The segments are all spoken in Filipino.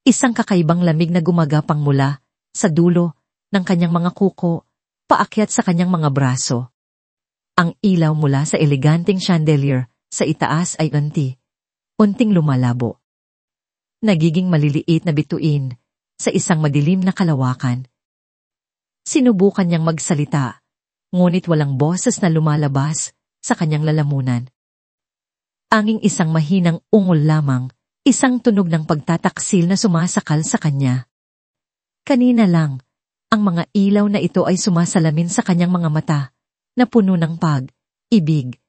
Isang kakaibang lamig na gumagapang mula sa dulo ng kanyang mga kuko, paakyat sa kanyang mga braso. Ang ilaw mula sa eleganteng chandelier sa itaas ay unting lumalabo. Nagiging maliliit na bituin sa isang madilim na kalawakan. Sinubukan niyang magsalita, ngunit walang boses na lumalabas sa kanyang lalamunan. Anging isang mahinang ungol lamang, isang tunog ng pagtataksil na sumasakal sa kanya. Kanina lang, ang mga ilaw na ito ay sumasalamin sa kanyang mga mata, na puno ng pag-ibig.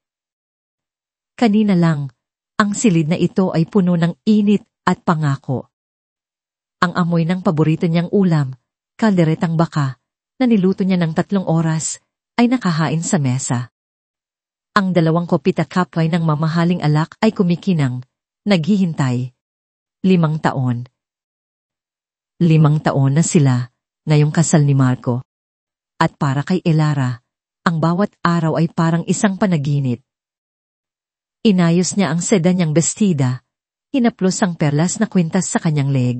Kanina lang, ang silid na ito ay puno ng init at pangako. Ang amoy ng paborito niyang ulam, kalderetang baka, na niluto niya ng 3 oras, ay nakahain sa mesa. Ang 2 kopit at kapay ng mamahaling alak ay kumikinang, naghihintay. 5 taon. 5 taon na sila, ngayong kasal ni Marco. At para kay Elara, ang bawat araw ay parang isang panaginip. Inayos niya ang seda niyang bestida, hinaplos ang perlas na kwintas sa kanyang leg,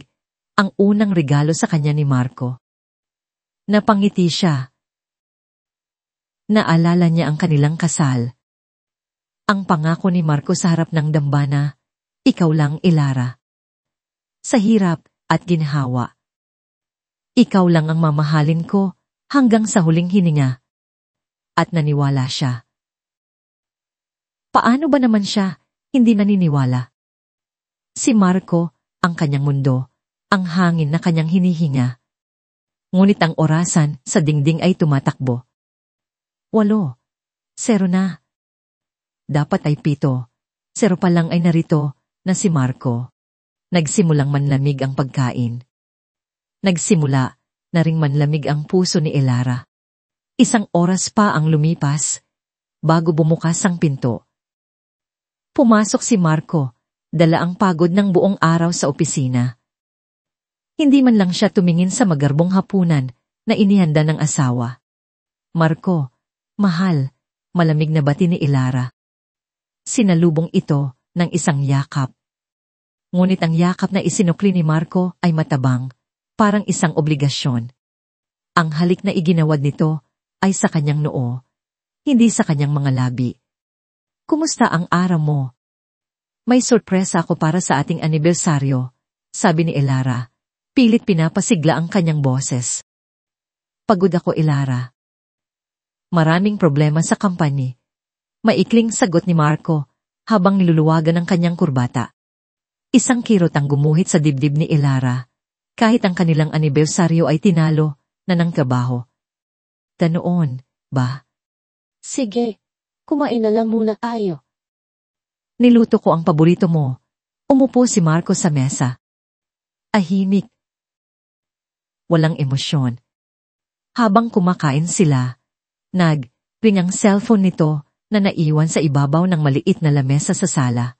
ang unang regalo sa kanya ni Marco. Napangiti siya. Naalala niya ang kanilang kasal. Ang pangako ni Marco sa harap ng dambana, ikaw lang, Elara. Sa hirap at ginhawa. Ikaw lang ang mamahalin ko hanggang sa huling hininga. At naniwala siya. Paano ba naman siya hindi naniniwala? Si Marco, ang kanyang mundo, ang hangin na kanyang hinihinga. Ngunit ang orasan sa dingding ay tumatakbo. 8, 0 na. Dapat ay 7, 0 pa lang ay narito na si Marco. Nagsimulang manlamig ang pagkain. Nagsimula na ring manlamig ang puso ni Elara. 1 oras pa ang lumipas bago bumukas ang pinto. Pumasok si Marco, dala ang pagod ng buong araw sa opisina. Hindi man lang siya tumingin sa magarbong hapunan na inihanda ng asawa. Marco, mahal, malamig na bati ni Elara. Sinalubong ito ng isang yakap. Ngunit ang yakap na isinukli ni Marco ay matabang, parang isang obligasyon. Ang halik na iginawad nito ay sa kanyang noo, hindi sa kanyang mga labi. Kumusta ang araw mo? May sorpresa ako para sa ating anibersaryo, sabi ni Elara. Pilit pinapasigla ang kanyang boses. Pagod ako, Elara. Maraming problema sa company. Maikling sagot ni Marco habang niluluwagan ang kanyang kurbata. Isang kirot ang gumuhit sa dibdib ni Elara, kahit ang kanilang anibersaryo ay tinalo na ng trabaho. Tanoon, ba? Sige, kumain na lang muna tayo. Niluto ko ang paborito mo. Umupo si Marco sa mesa. Ahimik. Walang emosyon. Habang kumakain sila, nag-ring ang cellphone nito na naiwan sa ibabaw ng maliit na lamesa sa sala.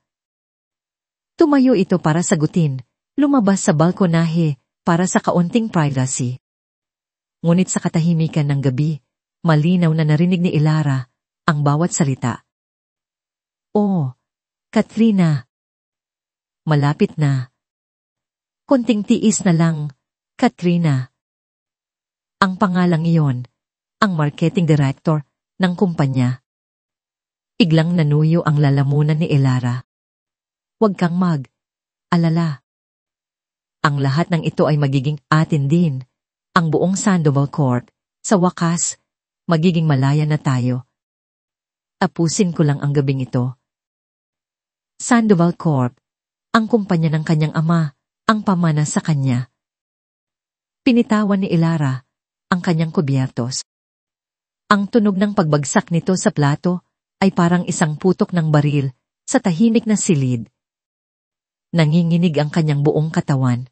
Tumayo ito para sagutin, lumabas sa balkonahe para sa kaunting privacy. Ngunit sa katahimikan ng gabi, malinaw na narinig ni Elara ang bawat salita. Oh, Katrina. Malapit na. Konting tiis na lang, Katrina. Ang pangalang iyon, ang marketing director ng kumpanya. Biglang nanuyo ang lalamunan ni Elara. Huwag kang mag-alala. Ang lahat ng ito ay magiging atin din. Ang buong Sandoval Corp, sa wakas, magiging malaya na tayo. Tapusin ko lang ang gabing ito. Sandoval Corp, ang kumpanya ng kanyang ama, ang pamana sa kanya. Pinitawan ni Elara ang kanyang kubyertos. Ang tunog ng pagbagsak nito sa plato ay parang isang putok ng baril sa tahimik na silid. Nanginginig ang kanyang buong katawan.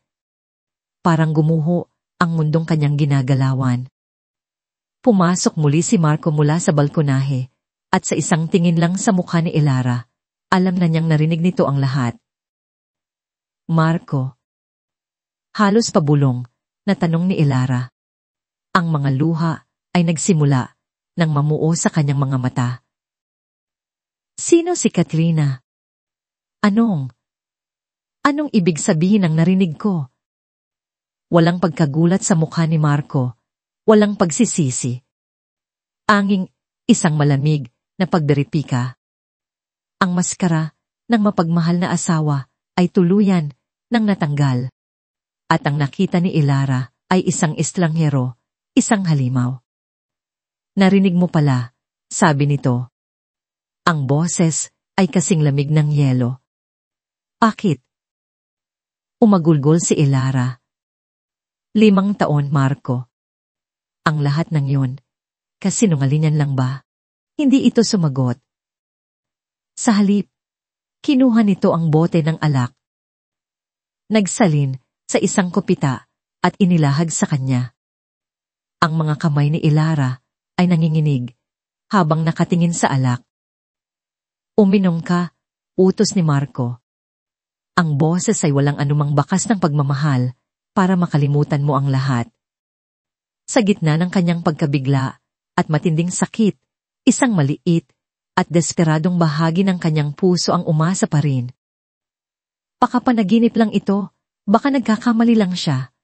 Parang gumuho ang mundong kanyang ginagalawan. Pumasok muli si Marco mula sa balkonahe, at sa isang tingin lang sa mukha ni Elara, alam na niyang narinig nito ang lahat. Marco. Halos pabulong, na tanong ni Elara. Ang mga luha ay nagsimula nang mamuo sa kanyang mga mata. Sino si Katrina? Anong ibig sabihin ng narinig ko? Walang pagkagulat sa mukha ni Marco, walang pagsisisi. Anging isang malamig na pagderipika. Ang maskara ng mapagmahal na asawa ay tuluyan nang natanggal. At ang nakita ni Ilara ay isang estranghero, isang halimaw. Narinig mo pala, sabi nito. Ang boses ay kasing lamig ng yelo. Bakit? Umagulgol si Ilara. 5 taon, Marco. Ang lahat ng yun, kasinungalingan lang ba? Hindi ito sumagot. Sa halip, kinuha nito ang bote ng alak. Nagsalin sa isang kupita at inilahag sa kanya. Ang mga kamay ni Ilara ay nanginginig habang nakatingin sa alak. Uminom ka, utos ni Marco. Ang boses ay walang anumang bakas ng pagmamahal para makalimutan mo ang lahat. Sa gitna ng kanyang pagkabigla at matinding sakit, isang maliit at desperadong bahagi ng kanyang puso ang umasa pa rin. Baka panaginip lang ito, baka nagkakamali lang siya.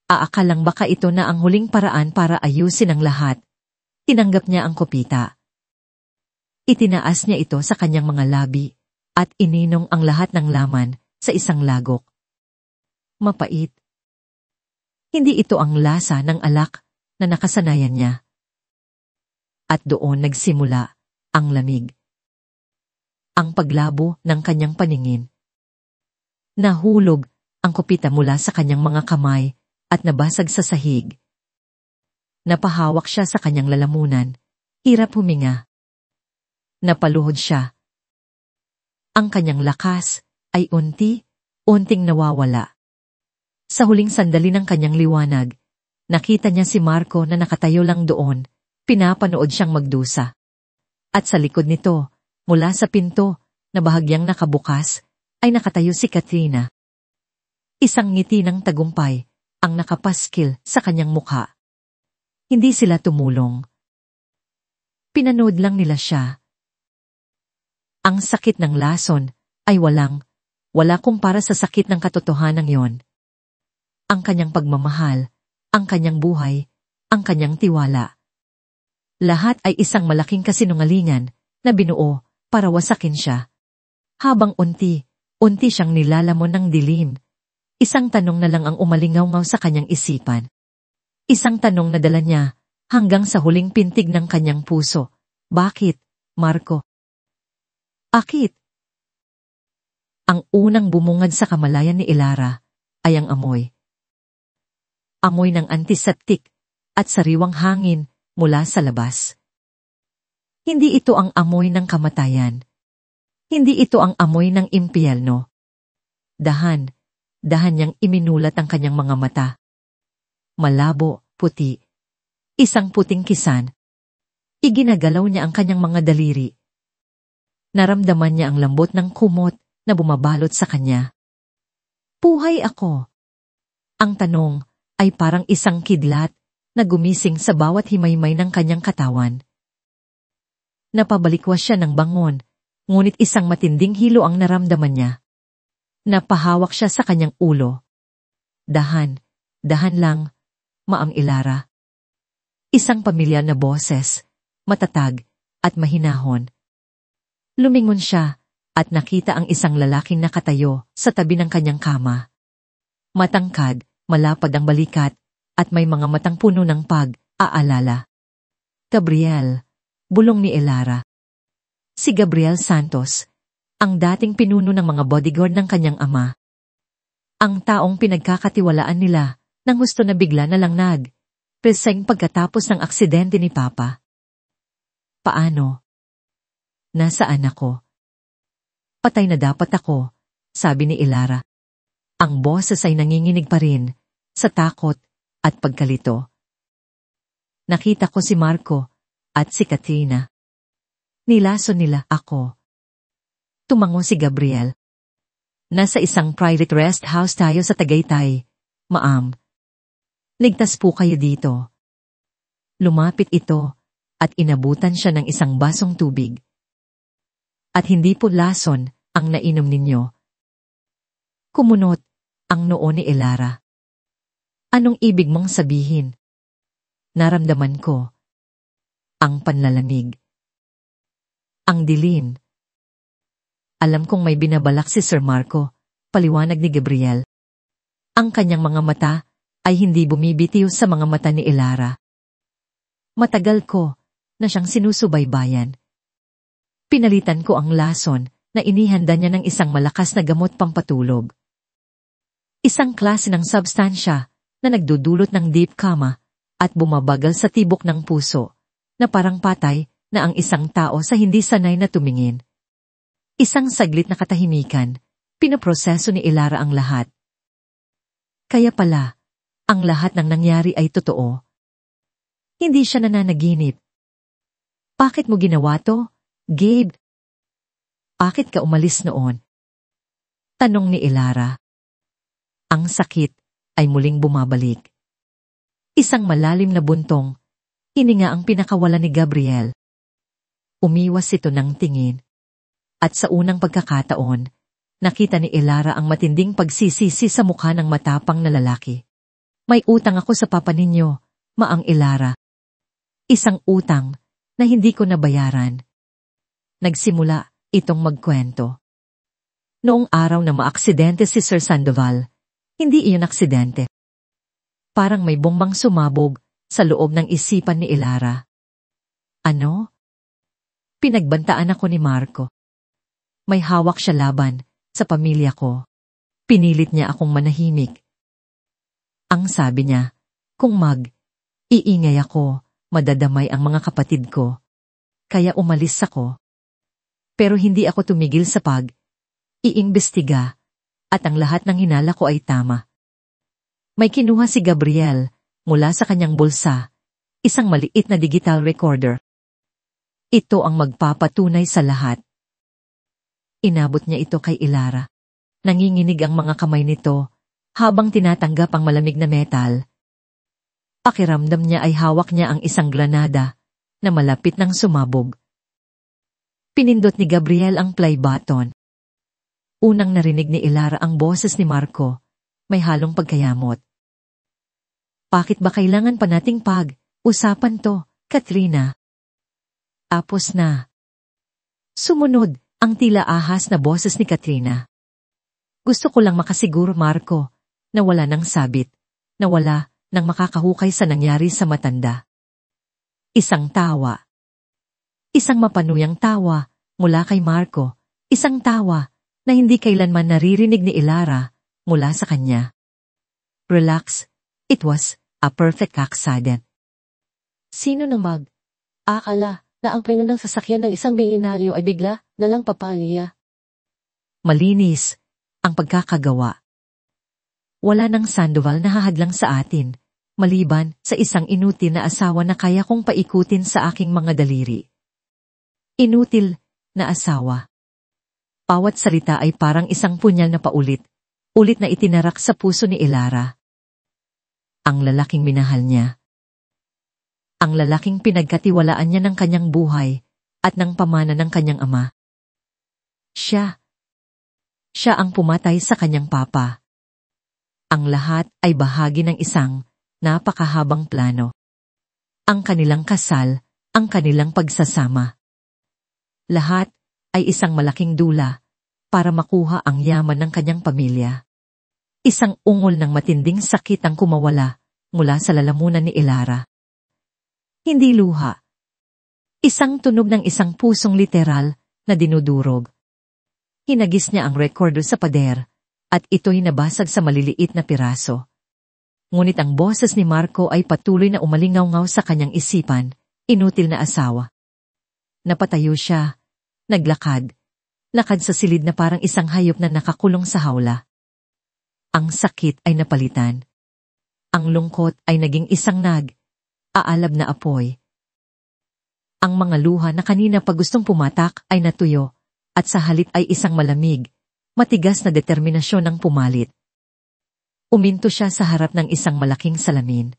Aakalang baka ito na ang huling paraan para ayusin ang lahat. Tinanggap niya ang kopita. Itinaas niya ito sa kanyang mga labi at ininong ang lahat ng laman sa isang lagok. Mapait. Hindi ito ang lasa ng alak na nakasanayan niya. At doon nagsimula ang lamig. Ang paglabo ng kanyang paningin. Nahulog ang kupita mula sa kanyang mga kamay at nabasag sa sahig. Napahawak siya sa kanyang lalamunan, hirap huminga. Napaluhod siya. Ang kanyang lakas ay unti-unting nawawala. Sa huling sandali ng kanyang liwanag, nakita niya si Marco na nakatayo lang doon, pinapanood siyang magdusa. At sa likod nito, mula sa pinto na bahagyang nakabukas, ay nakatayo si Katrina. Isang ngiti ng tagumpay ang nakapaskil sa kanyang mukha. Hindi sila tumulong. Pinanood lang nila siya. Ang sakit ng lason ay wala kumpara sa sakit ng katotohanan yon. Ang kanyang pagmamahal, ang kanyang buhay, ang kanyang tiwala. Lahat ay isang malaking kasinungalingan na binuo para wasakin siya. Habang unti siyang nilalamon ng dilim, isang tanong na lang ang umalingaw-ngaw sa kanyang isipan. Isang tanong na dala niya hanggang sa huling pintig ng kanyang puso. Bakit, Marco? Bakit? Ang unang bumungad sa kamalayan ni Ilara ay ang amoy. Amoy ng antiseptik at sariwang hangin mula sa labas. Hindi ito ang amoy ng kamatayan. Hindi ito ang amoy ng impyerno. Dahan niyang iminulat ang kanyang mga mata. Malabo, puti. Isang puting kisan. Iginagalaw niya ang kanyang mga daliri. Naramdaman niya ang lambot ng kumot na bumabalot sa kanya. Buhay ako. Ang tanong ay parang isang kidlat na gumising sa bawat himaymay ng kanyang katawan. Napabalikwas siya ng bangon, ngunit isang matinding hilo ang naramdaman niya. Napahawak siya sa kanyang ulo. Dahan lang, Maang Ilara. Isang pamilyar na boses, matatag at mahinahon. Lumingon siya at nakita ang isang lalaking nakatayo sa tabi ng kanyang kama. Matangkad, malapad ang balikat, at may mga matang puno ng pag-aalala. Gabriel, bulong ni Ilara. Si Gabriel Santos, ang dating pinuno ng mga bodyguard ng kanyang ama. Ang taong pinagkakatiwalaan nila nang gusto na bigla na lang preseng pagkatapos ng aksidente ni Papa. Paano? Nasaan ako? Patay na dapat ako, sabi ni Ilara. Ang boses ay nanginginig pa rin, sa takot at pagkalito. Nakita ko si Marco at si Katrina. Nilason nila ako. Tumango si Gabriel. Nasa isang private rest house tayo sa Tagaytay, Maam. Ligtas po kayo dito. Lumapit ito at inabutan siya ng isang basong tubig. At hindi po lason ang nainom ninyo. Kumunot ang noo ni Elara. Anong ibig mong sabihin? Naramdaman ko. Ang panlalamig. Ang dilim. Alam kong may binabalak si Sir Marco, paliwanag ni Gabriel. Ang kanyang mga mata ay hindi bumibitiw sa mga mata ni Elara. Matagal ko na siyang sinusubaybayan. Pinalitan ko ang lason na inihanda niya ng isang malakas na gamot pampatulog. Isang klase ng substansya na nagdudulot ng deep coma at bumabagal sa tibok ng puso, na parang patay na ang isang tao sa hindi sanay na tumingin. Isang saglit na katahimikan, pinoproseso ni Elara ang lahat. Kaya pala, ang lahat ng nangyari ay totoo. Hindi siya nananaginip. Bakit mo ginawa to, Gabe? Bakit ka umalis noon? Tanong ni Elara. Ang sakit ay muling bumabalik. Isang malalim na buntong, hininga ang pinakawala ni Gabriel. Umiwas ito ng tingin. At sa unang pagkakataon, nakita ni Elara ang matinding pagsisisi sa mukha ng matapang na lalaki. May utang ako sa papa ninyo, Maang Elara. Isang utang na hindi ko nabayaran. Nagsimula itong magkwento. Noong araw na maaksidente si Sir Sandoval, hindi iyon aksidente. Parang may bombang sumabog sa loob ng isipan ni Elara. Ano? Pinagbantaan ako ni Marco. May hawak siya laban sa pamilya ko. Pinilit niya akong manahimik. Ang sabi niya, kung iingay ako, madadamay ang mga kapatid ko. Kaya umalis ako. Pero hindi ako tumigil sa iimbestiga, at ang lahat ng hinala ko ay tama. May kinuha si Gabriel mula sa kanyang bulsa, isang maliit na digital recorder. Ito ang magpapatunay sa lahat. Inabot niya ito kay Elara. Nanginginig ang mga kamay nito habang tinatanggap ang malamig na metal. Pakiramdam niya ay hawak niya ang isang granada na malapit nang sumabog. Pinindot ni Gabriel ang play button. Unang narinig ni Elara ang boses ni Marco, may halong pagkayamot. Bakit ba kailangan pa nating usapan to, Katrina? Tapos na. Sumunod ang tila ahas na boses ni Katrina. Gusto ko lang makasiguro, Marco, na wala ng sabit, na wala nang makakahukay sa nangyari sa matanda. Isang tawa. Isang mapanuyang tawa mula kay Marco, isang tawa na hindi kailanman naririnig ni Elara mula sa kanya. Relax, it was a perfect accident. Sino nang akala na ang preno ng sasakyan ng isang milyonaryo ay bigla na lang papaliya? Malinis ang pagkakagawa. Wala nang Sandoval na hahadlang sa atin, maliban sa isang inutil na asawa na kaya kong paikutin sa aking mga daliri. Inutil na asawa. Bawat salita ay parang isang punyal na ulit na itinarak sa puso ni Elara. Ang lalaking minahal niya. Ang lalaking pinagkatiwalaan niya ng kanyang buhay at ng pamana ng kanyang ama. Siya ang pumatay sa kanyang papa. Ang lahat ay bahagi ng isang napakahabang plano. Ang kanilang kasal, ang kanilang pagsasama. Lahat ay isang malaking dula para makuha ang yaman ng kanyang pamilya. Isang ungol ng matinding sakit ang kumawala mula sa lalamunan ni Elara. Hindi luha. Isang tunog ng isang pusong literal na dinudurog. Hinagis niya ang recorder sa pader at ito'y nabasag sa maliliit na piraso. Ngunit ang boses ni Marco ay patuloy na umalingaw-ngaw sa kanyang isipan, inutil na asawa. Napatayo siya, naglakad, lakad sa silid na parang isang hayop na nakakulong sa hawla. Ang sakit ay napalitan. Ang lungkot ay naging isang aalab na apoy. Ang mga luha na kanina pa gustong pumatak ay natuyo, at sa halip ay isang malamig, matigas na determinasyon ang pumalit. Uminto siya sa harap ng isang malaking salamin.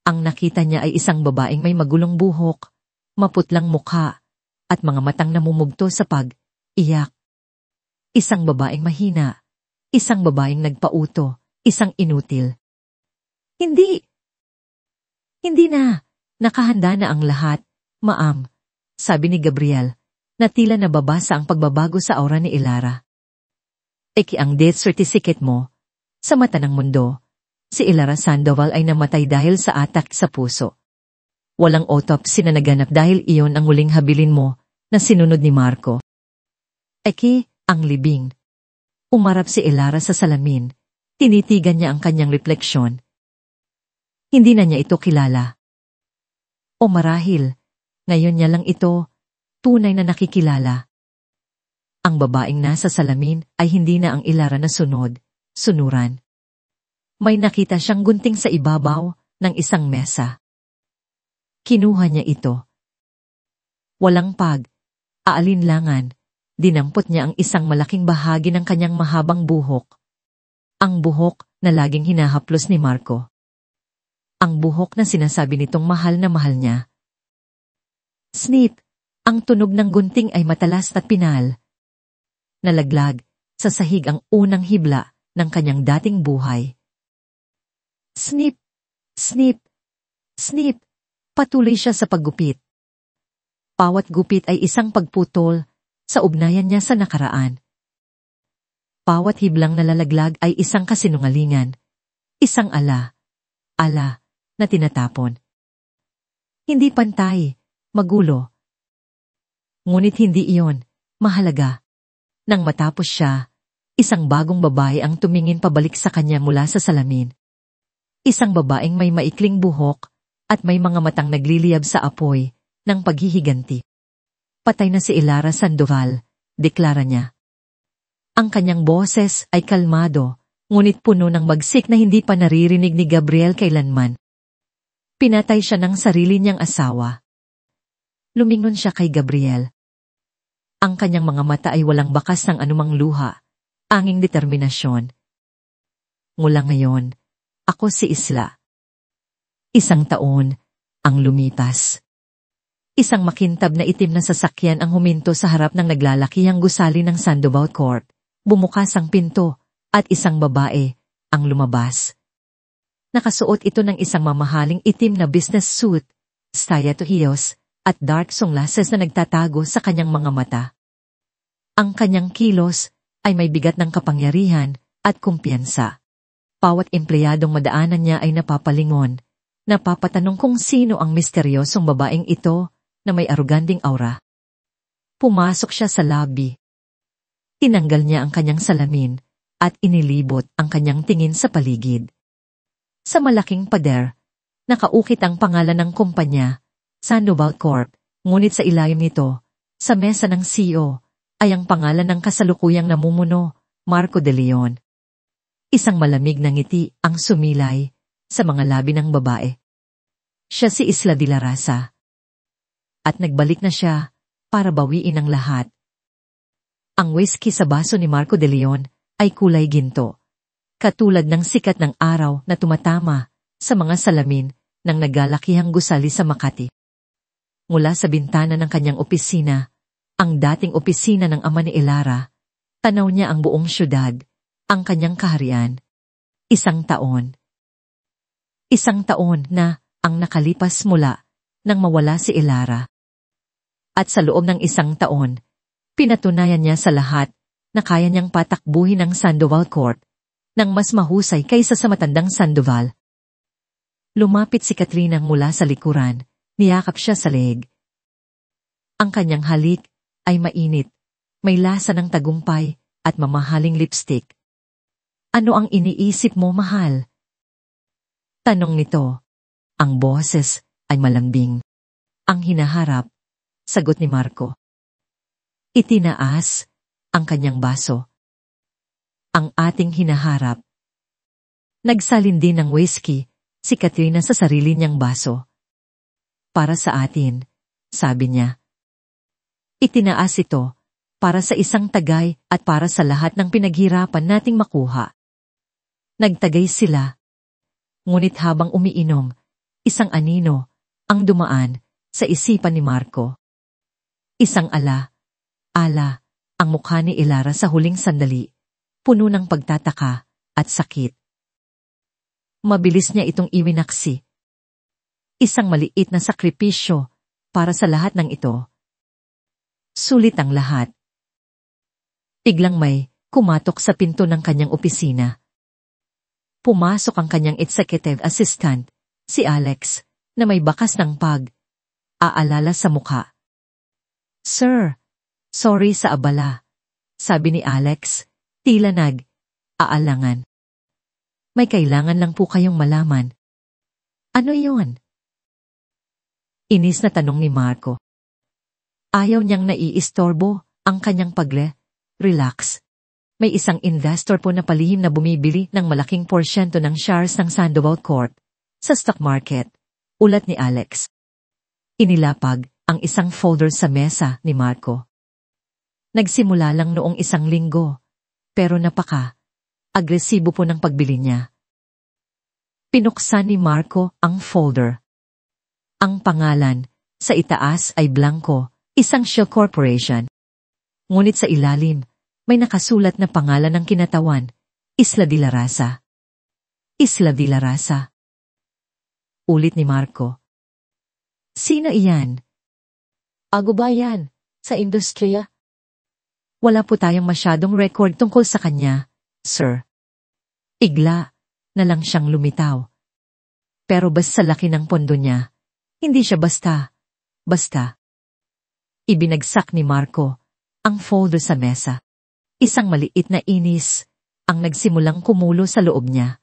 Ang nakita niya ay isang babaeng may magulong buhok, maputlang mukha, at mga matang namumugto sa iyak. Isang babaeng mahina, Isang babaeng nagpauto, isang inutil. Hindi! Hindi na! Nakahanda na ang lahat, ma'am, sabi ni Gabriel, na tila nababasa ang pagbabago sa aura ni Ilara. Eki ang death certificate mo. Sa mata ng mundo, si Ilara Sandoval ay namatay dahil sa atak sa puso. Walang autopsy na naganap dahil iyon ang huling habilin mo na sinunod ni Marco. Eki, ang libing. Umarap si Ilara sa salamin. Tinitigan niya ang kanyang refleksyon. Hindi na niya ito kilala. O marahil, ngayon niya lang ito, tunay na nakikilala. Ang babaeng nasa salamin ay hindi na ang Ilara na sunuran. May nakita siyang gunting sa ibabaw ng isang mesa. Kinuha niya ito. Walang aalinlangan, dinampot niya ang isang malaking bahagi ng kanyang mahabang buhok. Ang buhok na laging hinahaplos ni Marco. Ang buhok na sinasabi nitong mahal na mahal niya. Snip! Ang tunog ng gunting ay matalas at pinal. Nalaglag sa sahig ang unang hibla ng kanyang dating buhay. Snip! Snip! Snip! Patuloy siya sa paggupit. Bawat gupit ay isang pagputol sa ugnayan niya sa nakaraan. Bawat hiblang nalalaglag ay isang kasinungalingan, isang ala na tinatapon. Hindi pantay, magulo. Ngunit hindi iyon mahalaga. Nang matapos siya, isang bagong babae ang tumingin pabalik sa kanya mula sa salamin. Isang babaeng may maikling buhok at may mga matang nagliliyab sa apoy ng paghihiganti. Patay na si Ilara Sandoval, deklara niya. Ang kanyang boses ay kalmado, ngunit puno ng bagsik na hindi pa naririnig ni Gabriel kailanman. Pinatay siya ng sarili niyang asawa. Lumingon siya kay Gabriel. Ang kanyang mga mata ay walang bakas ng anumang luha, anging determinasyon. Mula ngayon, ako si Isla. 1 taon ang lumipas. Isang makintab na itim na sasakyan ang huminto sa harap ng naglalakihang gusali ng Sandoval Court. Bumukas ang pinto at isang babae ang lumabas. Nakasuot ito ng isang mamahaling itim na business suit, sayatos at dark sunglasses na nagtatago sa kanyang mga mata. Ang kanyang kilos ay may bigat ng kapangyarihan at kumpiyansa. Bawat empleyadong madaanan niya ay napapalingon, napapatanong kung sino ang misteryosong babaeng ito na may aruganding aura. Pumasok siya sa lobby. Tinanggal niya ang kanyang salamin at inilibot ang kanyang tingin sa paligid. Sa malaking pader, nakaukit ang pangalan ng kumpanya, Sandoval Corp, ngunit sa ilalim nito, sa mesa ng CEO, ay ang pangalan ng kasalukuyang namumuno, Marco de Leon. Isang malamig na ngiti ang sumilay sa mga labi ng babae. Siya si Isla de la Raza. At nagbalik na siya para bawiin ang lahat. Ang whiskey sa baso ni Marco de Leon ay kulay ginto, katulad ng sikat ng araw na tumatama sa mga salamin ng nagalakihang gusali sa Makati. Mula sa bintana ng kanyang opisina, ang dating opisina ng ama ni Ilara, tanaw niya ang buong syudad, ang kanyang kaharian. 1 taon. 1 taon na ang nakalipas mula nang mawala si Ilara. At sa loob ng 1 taon, pinatunayan niya sa lahat na kaya niyang patakbuhin ang Sandoval Court ng mas mahusay kaysa sa matandang Sandoval. Lumapit si Katrina mula sa likuran, niyakap siya sa leeg. Ang kanyang halik ay mainit, may lasa ng tagumpay at mamahaling lipstick. Ano ang iniisip mo, mahal? Tanong nito. Ang boses ay malambing. Ang hinaharap, sagot ni Marco. Itinaas ang kanyang baso. Ang ating hinaharap. Nagsalin din ng whiskey si Katrina sa sarili niyang baso. Para sa atin, sabi niya. Itinaas ito para sa isang tagay at para sa lahat ng pinaghirapan nating makuha. Nagtagay sila. Ngunit habang umiinom, isang anino ang dumaan sa isipan ni Marco. Isang ala ang mukha ni Ilara sa huling sandali, puno ng pagtataka at sakit. Mabilis niya itong iwinaksi. Isang maliit na sakripisyo para sa lahat ng ito. Sulit ang lahat. Biglang may kumatok sa pinto ng kanyang opisina. Pumasok ang kanyang executive assistant, si Alex, na may bakas ng pag-aalala sa mukha. "Sir, sorry sa abala," sabi ni Alex, tila nag-aalangan. "May kailangan lang po kayong malaman." "Ano yon?" Inis na tanong ni Marco. Ayaw niyang naiistorbo ang kanyang relax. May isang investor po na palihim na bumibili ng malaking porsyento ng shares ng Sandoval Corp sa stock market, ulat ni Alex. Inilapag ang isang folder sa mesa ni Marco. Nagsimula lang noong 1 linggo, pero agresibo po ng pagbili niya. Pinuksan ni Marco ang folder. Ang pangalan sa itaas ay blanco, isang shell corporation. Ngunit sa ilalim, may nakasulat na pangalan ng kinatawan, Isla de la Raza. Isla de la Raza. Ulit ni Marco. "Sino iyan?" Ago ba yan? Sa industriya? "Wala po tayong masyadong record tungkol sa kanya, sir." Igla na lang siyang lumitaw. Pero basta laki ng pondo niya, hindi siya basta. Ibinagsak ni Marco ang folder sa mesa. Isang maliit na inis ang nagsimulang kumulo sa loob niya.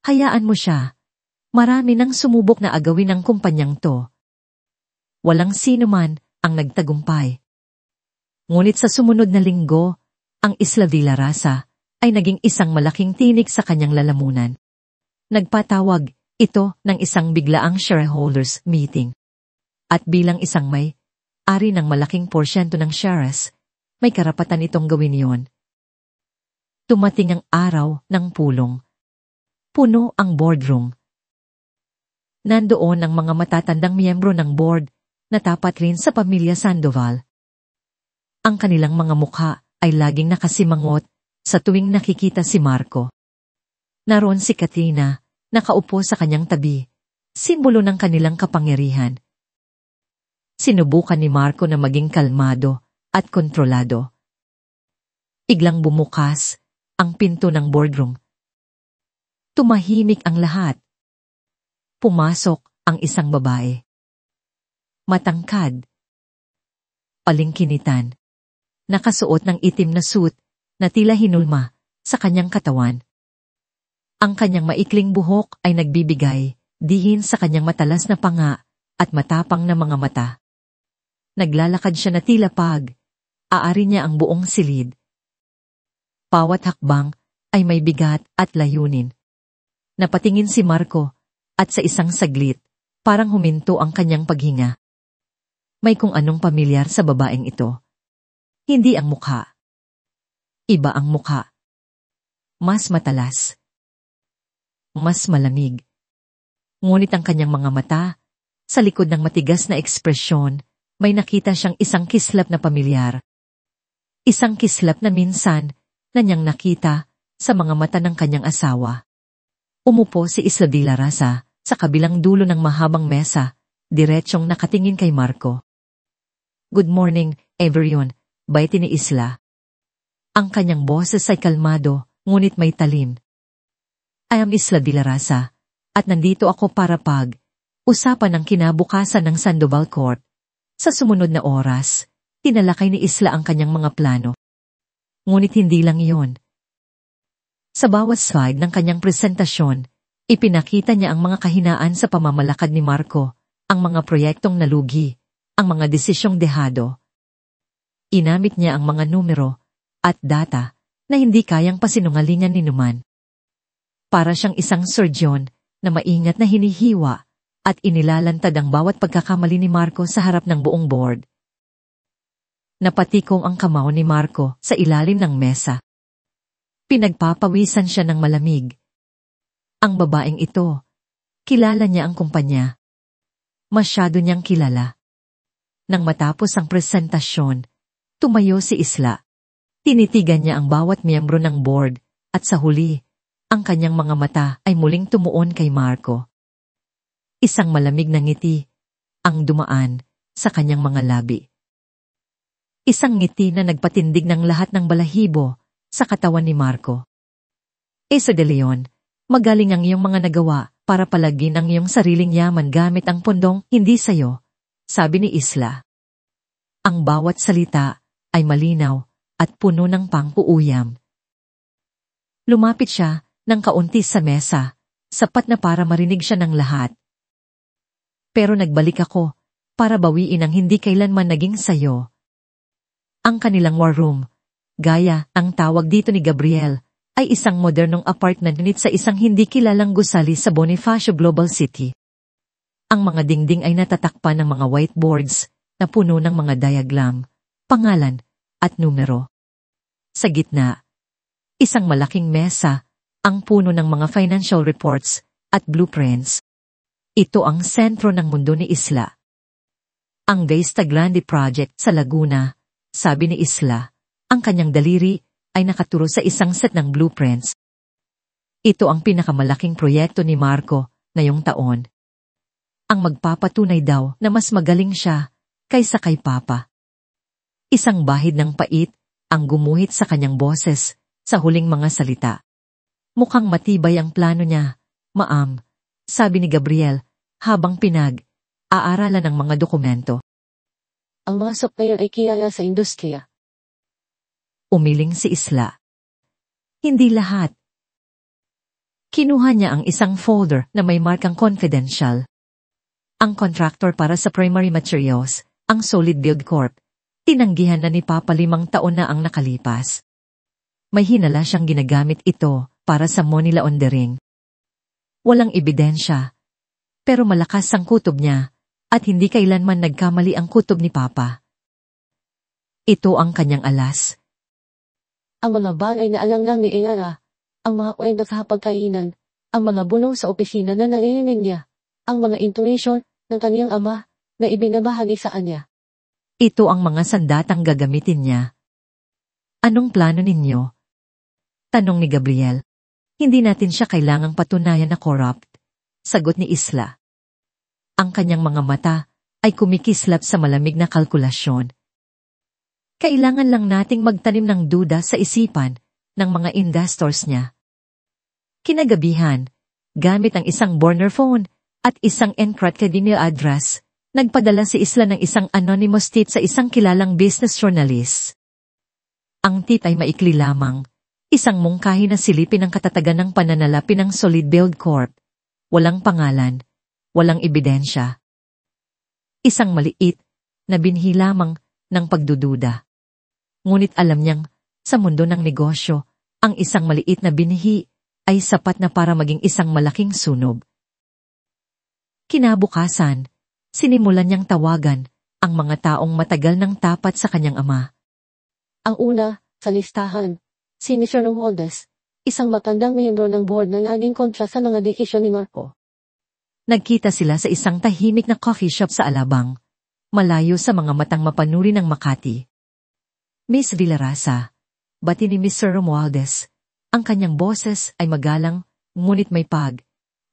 Hayaan mo siya. Marami nang sumubok na agawin ang kumpanyang to. Walang sino man ang nagtagumpay. Ngunit sa sumunod na linggo, ang Isla de la Raza ay naging isang malaking tinik sa kanyang lalamunan. Nagpatawag ito ng isang biglaang shareholders meeting. At bilang isang may-ari ng malaking porsyento ng shares, may karapatan itong gawin yon. Tumating ang araw ng pulong. Puno ang boardroom. Nandoon ang mga matatandang miyembro ng board na tapat rin sa pamilya Sandoval. Ang kanilang mga mukha ay laging nakasimangot sa tuwing nakikita si Marco. Naroon si Katrina, nakaupo sa kanyang tabi, simbolo ng kanilang kapangyarihan. Sinubukan ni Marco na maging kalmado at kontrolado. Biglang bumukas ang pinto ng boardroom. Tumahimik ang lahat. Pumasok ang isang babae. Matangkad. Palingkinitan. Nakasuot ng itim na suit na tila hinulma sa kanyang katawan. Ang kanyang maikling buhok ay nagbibigay dihin sa kanyang matalas na panga at matapang na mga mata. Naglalakad siya na tila aari niya ang buong silid. Bawat hakbang ay may bigat at layunin. Napatingin si Marco at sa isang saglit, parang huminto ang kanyang paghinga. May kung anong pamilyar sa babaeng ito. Hindi ang mukha. Iba ang mukha. Mas matalas. Mas malamig. Ngunit ang kanyang mga mata, sa likod ng matigas na ekspresyon, may nakita siyang isang kislap na pamilyar. Isang kislap na minsan na niyang nakita sa mga mata ng kanyang asawa. Umupo si Isla de la Raza sa kabilang dulo ng mahabang mesa, diretsyong nakatingin kay Marco. "Good morning, everyone," baiti ni Isla. Ang kanyang boses ay kalmado, ngunit may talim. "I am Isla de la Raza, at nandito ako para usapan ang kinabukasan ng Sandoval Corp." Sa sumunod na oras, tinalakay ni Isla ang kanyang mga plano. Ngunit hindi lang iyon. Sa bawat slide ng kanyang presentasyon, ipinakita niya ang mga kahinaan sa pamamalakad ni Marco, ang mga proyektong nalugi, ang mga desisyong dehado. Inamit niya ang mga numero at data na hindi kayang pasinungalingan ni Numan. Para siyang isang surgeon na maingat na hinihiwa at inilalantad ang bawat pagkakamali ni Marco sa harap ng buong board. Napatikong ang kamao ni Marco sa ilalim ng mesa. Pinagpapawisan siya ng malamig. Ang babaeng ito, kilala niya ang kumpanya. Masyado niyang kilala. Nang matapos ang presentasyon, tumayo si Isla. Tinitigan niya ang bawat miyembro ng board, at sa huli, ang kanyang mga mata ay muling tumuon kay Marco. Isang malamig na ngiti ang dumaan sa kanyang mga labi. Isang ngiti na nagpatindig ng lahat ng balahibo sa katawan ni Marco. Esa de Leon, magaling ang iyong mga nagawa para palagin ang iyong sariling yaman gamit ang pondong hindi sayo, sabi ni Isla. Ang bawat salita ay malinaw at puno ng pangpuuyam. Lumapit siya ng kaunti sa mesa, sapat na para marinig siya ng lahat. Pero nagbalik ako para bawiin ang hindi kailanman naging sayo. Ang kanilang war room, gaya ang tawag dito ni Gabriel, ay isang modernong apartment unit sa isang hindi kilalang gusali sa Bonifacio Global City. Ang mga dingding ay natatakpan ng mga whiteboards na puno ng mga diagram, pangalan, at numero. Sa gitna, isang malaking mesa, ang puno ng mga financial reports at blueprints. Ito ang sentro ng mundo ni Isla. Ang Vista Grande Project sa Laguna, sabi ni Isla, ang kanyang daliri ay nakaturo sa isang set ng blueprints. Ito ang pinakamalaking proyekto ni Marco ngayong taon. Ang magpapatunay daw na mas magaling siya kaysa kay Papa. Isang bahid ng pait ang gumuhit sa kanyang boses sa huling mga salita. Mukhang matibay ang plano niya, Ma'am, sabi ni Gabriel habang aaralan ng mga dokumento. Ang mga supplier ay kilala sa industriya. Umiling si Isla. Hindi lahat. Kinuha niya ang isang folder na may markang confidential. Ang contractor para sa primary materials, ang Solid Build Corp, tinanggihan na ni Papa 5 taon na ang nakalipas. May hinala siyang ginagamit ito para sa money laundering. Walang ebidensya, pero malakas ang kutob niya at hindi kailanman nagkamali ang kutob ni Papa. Ito ang kanyang alas. Ang mga bagay na alam lang ni Iara, ang mga kwento sa hapagkainan, ang mga bulong sa opisina na narinig niya, ang mga intuition ng kaniyang ama na ibinabahagi sa kanya. Ito ang mga sandatang gagamitin niya. Anong plano ninyo? Tanong ni Gabriel. Hindi natin siya kailangang patunayan na corrupt. Sagot ni Isla. Ang kanyang mga mata ay kumikislap sa malamig na kalkulasyon. Kailangan lang nating magtanim ng duda sa isipan ng mga investors niya. Kinagabihan, gamit ang isang burner phone at isang encrypted email address, nagpadala si Isla ng isang anonymous tip sa isang kilalang business journalist. Ang tip ay maikli lamang, isang mungkahi na silipin ang katatagan ng pananalapi ng Solid Build Corp. Walang pangalan, walang ebidensya. Isang maliit na binhi lamang ng pagdududa. Ngunit alam niyang, sa mundo ng negosyo, ang isang maliit na binhi ay sapat na para maging isang malaking sunog. Kinabukasan, sinimulan niyang tawagan ang mga taong matagal nang tapat sa kanyang ama. Ang una, sa listahan, si Mr. Romualdez, isang matandang miyembro ng board na laging kontra sa mga desisyon ni Marco. Nagkita sila sa isang tahimik na coffee shop sa Alabang, malayo sa mga matang mapanuri ng Makati. Miss Villarasa, bati ni Mr. Romualdez, ang kanyang boses ay magalang, ngunit may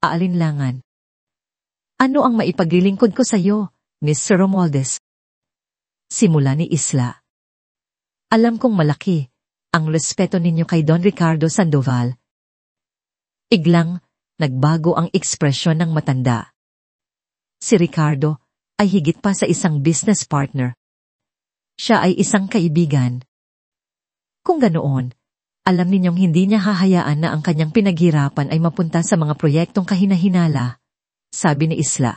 aalinlangan. Ano ang maipaglilingkod ko sa iyo, Mr. Romualdez? Simula ni Isla. Alam kong malaki ang respeto ninyo kay Don Ricardo Sandoval. Iglang nagbago ang ekspresyon ng matanda. Si Ricardo ay higit pa sa isang business partner. Siya ay isang kaibigan. Kung ganoon, alam ninyong hindi niya hahayaan na ang kanyang pinaghirapan ay mapunta sa mga proyektong kahinahinala, sabi ni Isla.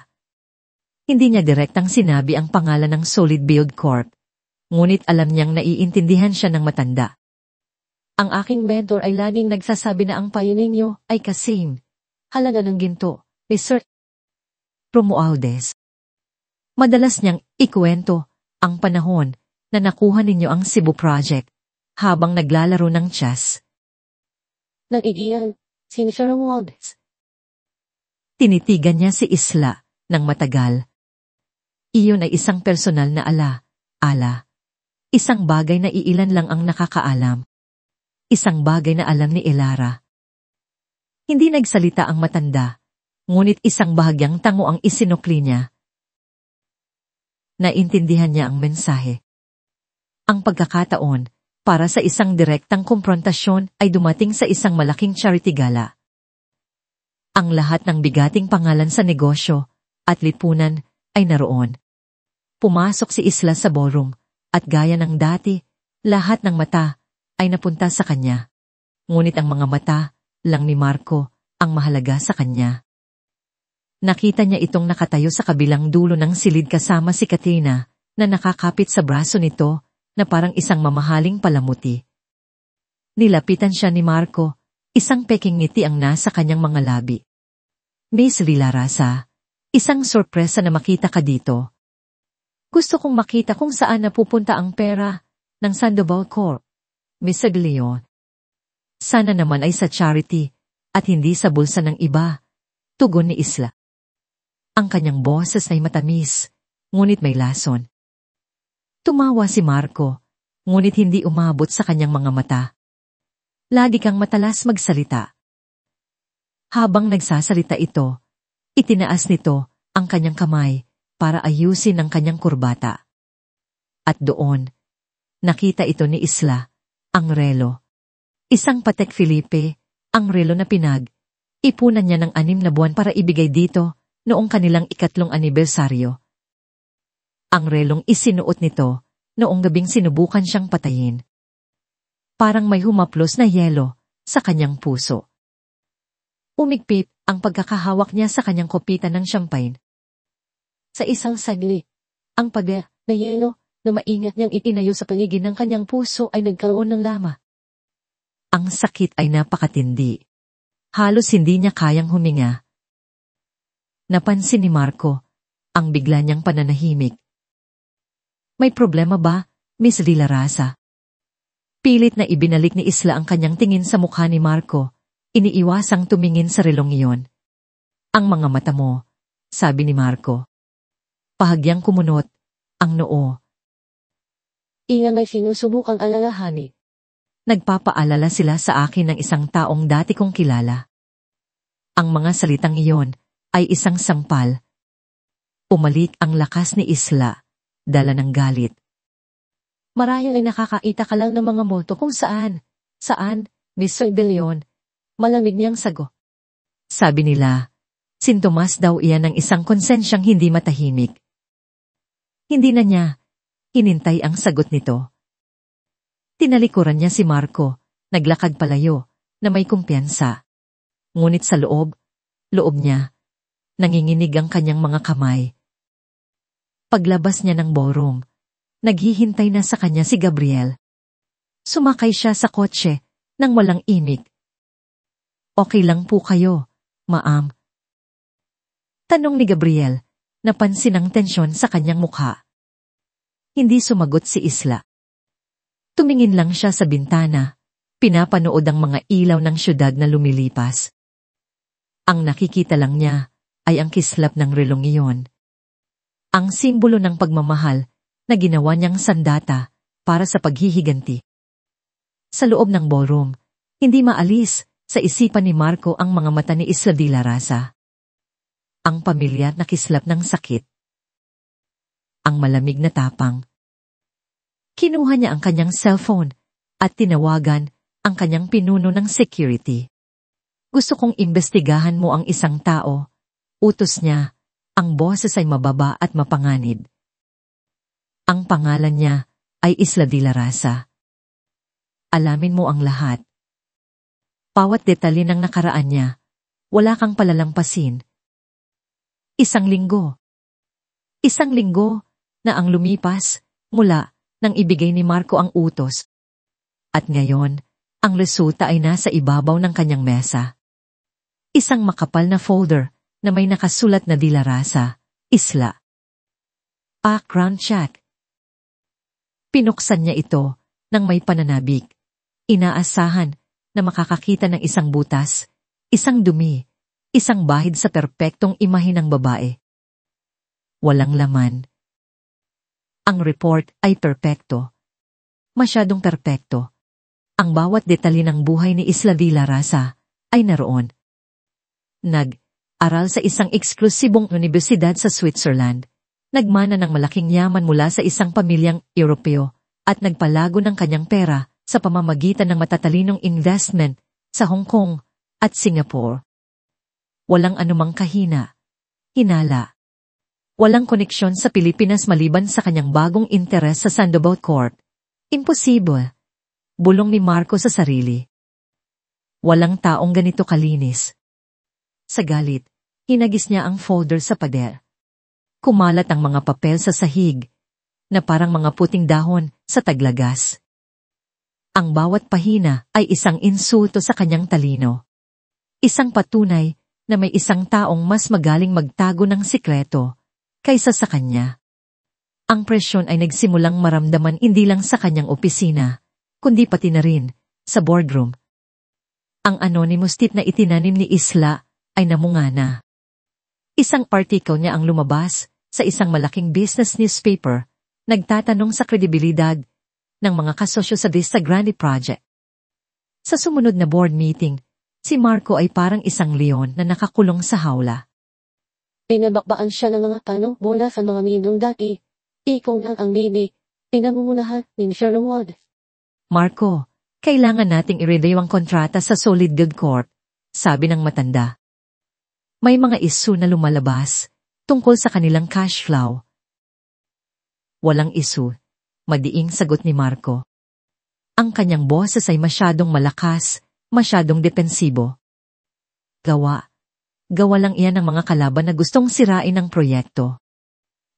Hindi niya direktang sinabi ang pangalan ng Solid Build Corp, ngunit alam niyang naiintindihan siya ng matanda. Ang aking mentor ay laging nagsasabi na ang payo ninyo ay kasing halaga ng ginto, Mr. Romualdez. Madalas niyang ikwento ang panahon na nakuha ninyo ang Cebu Project habang naglalaro ng chess. Nag-igiyan, si Mr. Romualdez. Tinitigan niya si Isla ng matagal. Iyon ay isang personal na ala. Isang bagay na iilan lang ang nakakaalam. Isang bagay na alam ni Elara. Hindi nagsalita ang matanda, ngunit isang bahagyang tango ang isinukli niya. Naintindihan niya ang mensahe. Ang pagkakataon para sa isang direktang komprontasyon ay dumating sa isang malaking charity gala. Ang lahat ng bigating pangalan sa negosyo at lipunan ay naroon. Pumasok si Isla sa ballroom at gaya ng dati, lahat ng mata ay napunta sa kanya. Ngunit ang mga mata lang ni Marco ang mahalaga sa kanya. Nakita niya itong nakatayo sa kabilang dulo ng silid kasama si Katrina na nakakapit sa braso nito na parang isang mamahaling palamuti. Nilapitan siya ni Marco, isang peking ngiti ang nasa kanyang mga labi. Miss Villarasa, isang sorpresa na makita ka dito. Gusto kong makita kung saan napupunta ang pera ng Sandoval Corp. Miss Aglion. Sana naman ay sa charity at hindi sa bulsa ng iba, tugon ni Isla. Ang kanyang boses ay matamis, ngunit may lason. Tumawa si Marco, ngunit hindi umabot sa kanyang mga mata. Lagi kang matalas magsalita. Habang nagsasalita ito, itinaas nito ang kanyang kamay para ayusin ang kanyang kurbata. At doon, nakita ito ni Isla, ang relo. Isang Patek Philippe, ang relo na ipunan niya ng 6 na buwan para ibigay dito noong kanilang 3 anibersaryo. Ang relong isinuot nito noong gabing sinubukan siyang patayin. Parang may humaplos na yelo sa kanyang puso. Umigpit ang pagkakahawak niya sa kanyang kopita ng champagne. Sa isang saglit, ang pader na yelo na maingat niyang itinayo sa paligid ng kanyang puso ay nagkaroon ng lama. Ang sakit ay napakatindi. Halos hindi niya kayang huminga. Napansin ni Marco ang bigla niyang pananahimik. May problema ba, Miss Villarasa? Pilit na ibinalik ni Isla ang kanyang tingin sa mukha ni Marco, iniiwasang tumingin sa relong iyon. Ang mga mata mo, sabi ni Marco. Pahagyang kumunot ang noo. Iyan ay sinusubukang alalahanin. Nagpapaalala sila sa akin ng isang taong dati kong kilala. Ang mga salitang iyon ay isang sampal. Umalik ang lakas ni Isla, dala ng galit. Marahil ay nakakaita ka lang ng mga multo kung saan. Saan, Mr. De Leon? Malamig niyang sagot. Sabi nila, sintomas daw iyan ng isang konsensyang hindi matahimik. Hindi na niya hinintay ang sagot nito. Tinalikuran niya si Marco, naglakad palayo, na may kumpiyansa. Ngunit sa loob niya, nanginginig ang kanyang mga kamay. Paglabas niya ng ballroom, naghihintay na sa kanya si Gabriel. Sumakay siya sa kotse nang walang imik. Okay lang po kayo, ma'am? Tanong ni Gabriel, napansin ang tensyon sa kanyang mukha. Hindi sumagot si Isla. Tumingin lang siya sa bintana, pinapanood ang mga ilaw ng syudad na lumilipas. Ang nakikita lang niya ay ang kislap ng relong iyon. Ang simbolo ng pagmamahal na ginawa niyang sandata para sa paghihiganti. Sa loob ng ballroom, hindi maalis sa isipan ni Marco ang mga mata ni Isla Villarasa. Ang pamilyar na kislap ng sakit. Ang malamig na tapang. Kinuha niya ang kanyang cellphone at tinawagan ang kanyang pinuno ng security. Gusto kong imbestigahan mo ang isang tao. Utos niya, ang boses ay mababa at mapanganib. Ang pangalan niya ay Isla Villarasa. Alamin mo ang lahat. Bawat detalye ng nakaraan niya, wala kang palalampasin. Isang linggo na ang lumipas mula nang ibigay ni Marco ang utos. At ngayon, ang resulta ay nasa ibabaw ng kanyang mesa. Isang makapal na folder na may nakasulat na Villarasa, Isla. Background check. Pinuksan niya ito nang may pananabik. Inaasahan na makakakita ng isang butas, isang dumi, isang bahid sa perpektong imahe ng babae. Walang laman. Ang report ay perpekto. masyadong perpekto. Ang bawat detalye ng buhay ni Isla Villa Rasa ay naroon. Nag-aral sa isang eksklusibong universidad sa Switzerland. Nagmana ng malaking yaman mula sa isang pamilyang Europeo at nagpalago ng kanyang pera sa pamamagitan ng matatalinong investment sa Hong Kong at Singapore. Walang anumang hinala. Walang koneksyon sa Pilipinas maliban sa kanyang bagong interes sa Sandoval Court. Imposible. Bulong ni Marco sa sarili. Walang taong ganito kalinis. Sa galit, hinagis niya ang folder sa pader. Kumalat ang mga papel sa sahig, na parang mga puting dahon sa taglagas. Ang bawat pahina ay isang insulto sa kanyang talino. Isang patunay na may isang taong mas magaling magtago ng sikreto kaysa sa kanya. Ang presyon ay nagsimulang maramdaman hindi lang sa kanyang opisina, kundi pati na rin sa boardroom. Ang anonymous tip na itinanim ni Isla ay namungana. Isang article niya ang lumabas sa isang malaking business newspaper, nagtatanong sa kredibilidad ng mga kasosyo sa Vista Grande Project. Sa sumunod na board meeting, si Marco ay parang isang leon na nakakulong sa hawla. Pinabakbaan siya ng mga tanong mula sa mga minong dati. Ikong ang mini, pinamumunahan ni Sherwood. Marco, kailangan nating i-review ang kontrata sa Solid Gold Corp, sabi ng matanda. May mga isu na lumalabas tungkol sa kanilang cash flow. Walang isu, madiing sagot ni Marco. Ang kanyang boses ay masyadong malakas, masyadong depensibo. Gawa lang iyan ng mga kalaban na gustong sirain ang proyekto.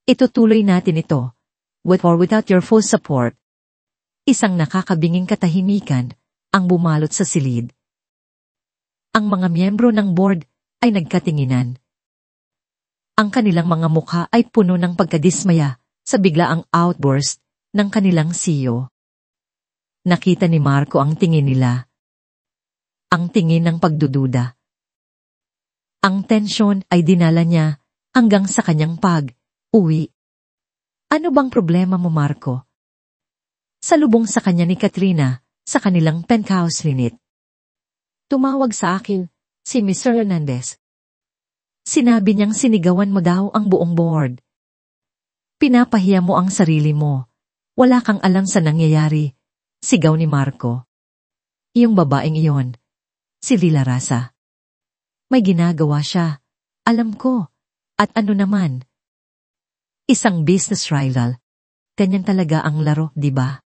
Itutuloy natin ito, with or without your full support. Isang nakakabinging katahimikan ang bumalot sa silid. Ang mga miyembro ng board ay nagkatinginan. Ang kanilang mga mukha ay puno ng pagkadismaya sa biglaang outburst ng kanilang CEO. Nakita ni Marco ang tingin nila. Ang tingin ng pagdududa. Ang tensyon ay dinala niya hanggang sa kanyang pag-uwi. Ano bang problema mo, Marco? Salubong sa kanya ni Katrina sa kanilang penthouse unit. Tumawag sa akin si Mr. Hernandez. Sinabi niyang sinigawan mo daw ang buong board. Pinapahiya mo ang sarili mo. Wala kang alam sa nangyayari, sigaw ni Marco. Yung babaeng iyon, si Villa Rasa. May ginagawa siya, alam ko. At ano naman? Isang business rival. Ganyan talaga ang laro, di ba?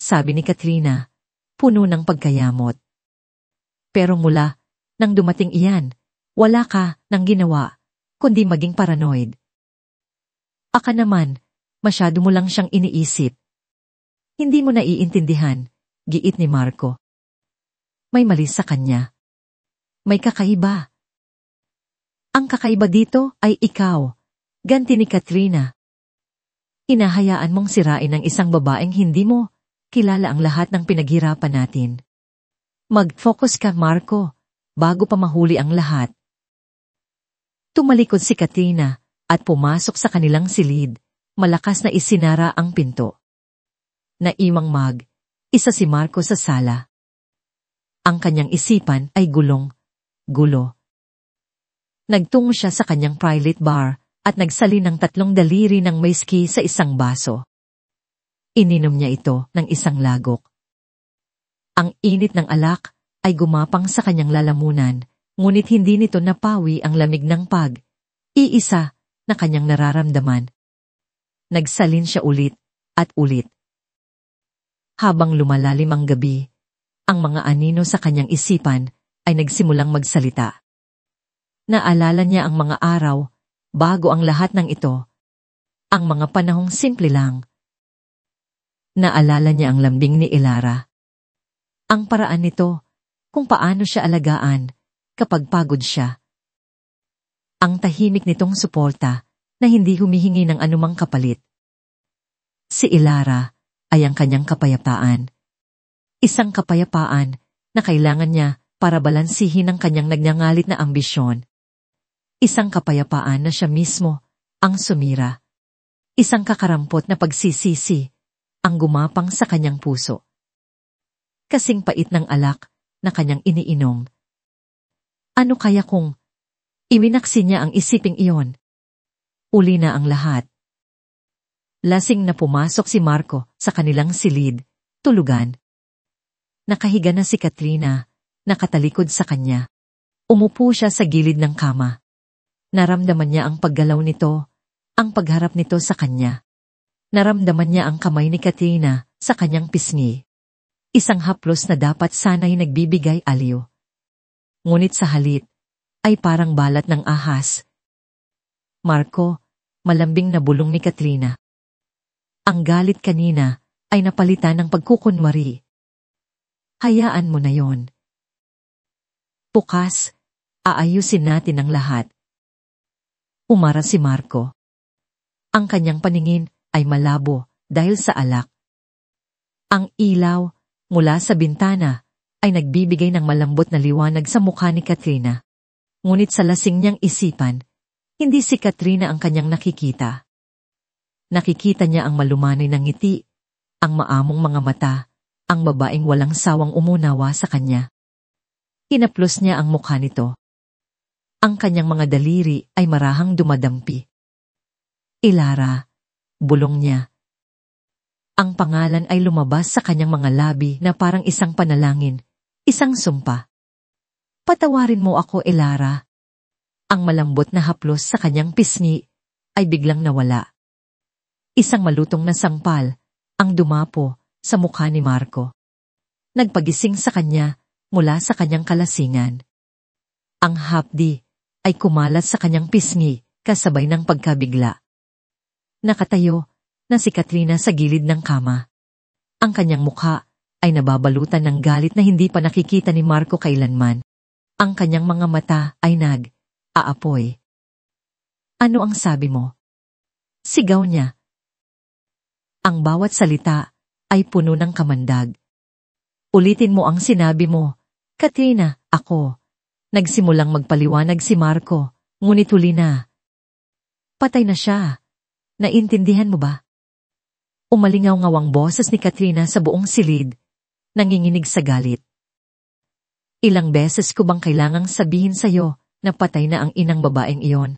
Sabi ni Katrina, puno ng pagkayamot. Pero mula nang dumating iyan, wala ka nang ginawa, kundi maging paranoid. Aka naman, masyado mo lang siyang iniisip. Hindi mo naiintindihan, giit ni Marco. May mali sa kanya. May kakaiba. Ang kakaiba dito ay ikaw, ganti ni Katrina. Hinahayaan mong sirain ng isang babaeng hindi mo kilala ang lahat ng pinaghirapan natin. Mag-focus ka, Marco, bago pa mahuli ang lahat. Tumalikod si Katrina at pumasok sa kanilang silid, malakas na isinara ang pinto. Naiwang isa si Marco sa sala. Ang kanyang isipan ay gulo. Nagtungo siya sa kanyang private bar at nagsalin ng 3 daliri ng whiskey sa isang baso. Ininom niya ito ng isang lagok. Ang init ng alak ay gumapang sa kanyang lalamunan, ngunit hindi nito napawi ang lamig ng iisa na kanyang nararamdaman. Nagsalin siya ulit at ulit. Habang lumalalim ang gabi, ang mga anino sa kanyang isipan ay nagsimulang magsalita. Naalala niya ang mga araw, bago ang lahat ng ito. Ang mga panahong simple lang. Naalala niya ang lambing ni Ilara. Ang paraan nito, kung paano siya alagaan, kapag pagod siya. Ang tahimik nitong suporta, na hindi humihingi ng anumang kapalit. Si Ilara ay ang kanyang kapayapaan. Isang kapayapaan na kailangan niya para balansihin ang kanyang nagngangalit na ambisyon. Isang kapayapaan na siya mismo ang sumira. Isang kakarampot na pagsisisi ang gumapang sa kanyang puso. Kasing pait ng alak na kanyang iniinom. Ano kaya kung iminaksi niya ang isiping iyon? Uli na ang lahat. Lasing na pumasok si Marco sa kanilang silid, tulugan. Nakahiga na si Katrina, nakatalikod sa kanya. Umupo siya sa gilid ng kama. Naramdaman niya ang paggalaw nito, ang pagharap nito sa kanya. Naramdaman niya ang kamay ni Katrina sa kanyang pisngi. Isang haplos na dapat sana'y nagbibigay aliw. Ngunit sa halit, ay parang balat ng ahas. Marco, malambing na bulong ni Katrina. Ang galit kanina ay napalitan ng pagkukunwari. Hayaan mo na yon. Bukas, aayusin natin ang lahat. Umara si Marco. Ang kanyang paningin ay malabo dahil sa alak. Ang ilaw mula sa bintana ay nagbibigay ng malambot na liwanag sa mukha ni Katrina. Ngunit sa lasing niyang isipan, hindi si Katrina ang kanyang nakikita. Nakikita niya ang malumanay ng ngiti, ang maamong mga mata, ang babaeng walang sawang umunawa sa kanya. Hinaplos niya ang mukha nito. Ang kanyang mga daliri ay marahang dumadampi. Ilara, bulong niya. Ang pangalan ay lumabas sa kanyang mga labi na parang isang panalangin, isang sumpa. Patawarin mo ako, Ilara. Ang malambot na haplos sa kanyang pisngi ay biglang nawala. Isang malutong na sangpal ang dumapo sa mukha ni Marco. Nagpagising sa kanya mula sa kanyang kalasingan. Ang hapdi ay kumalat sa kanyang pisngi kasabay ng pagkabigla. Nakatayo na si Katrina sa gilid ng kama. Ang kanyang mukha ay nababalutan ng galit na hindi pa nakikita ni Marco kailanman. Ang kanyang mga mata ay aapoy. Ano ang sabi mo? Sigaw niya. Ang bawat salita ay puno ng kamandag. Ulitin mo ang sinabi mo. Katrina, ako. Nagsimulang magpaliwanag si Marco, ngunit huli na. Patay na siya. Naintindihan mo ba? Umalingaw-ngaw ang boses ni Katrina sa buong silid, nanginginig sa galit. Ilang beses ko bang kailangang sabihin sa'yo na patay na ang inang babaeng iyon?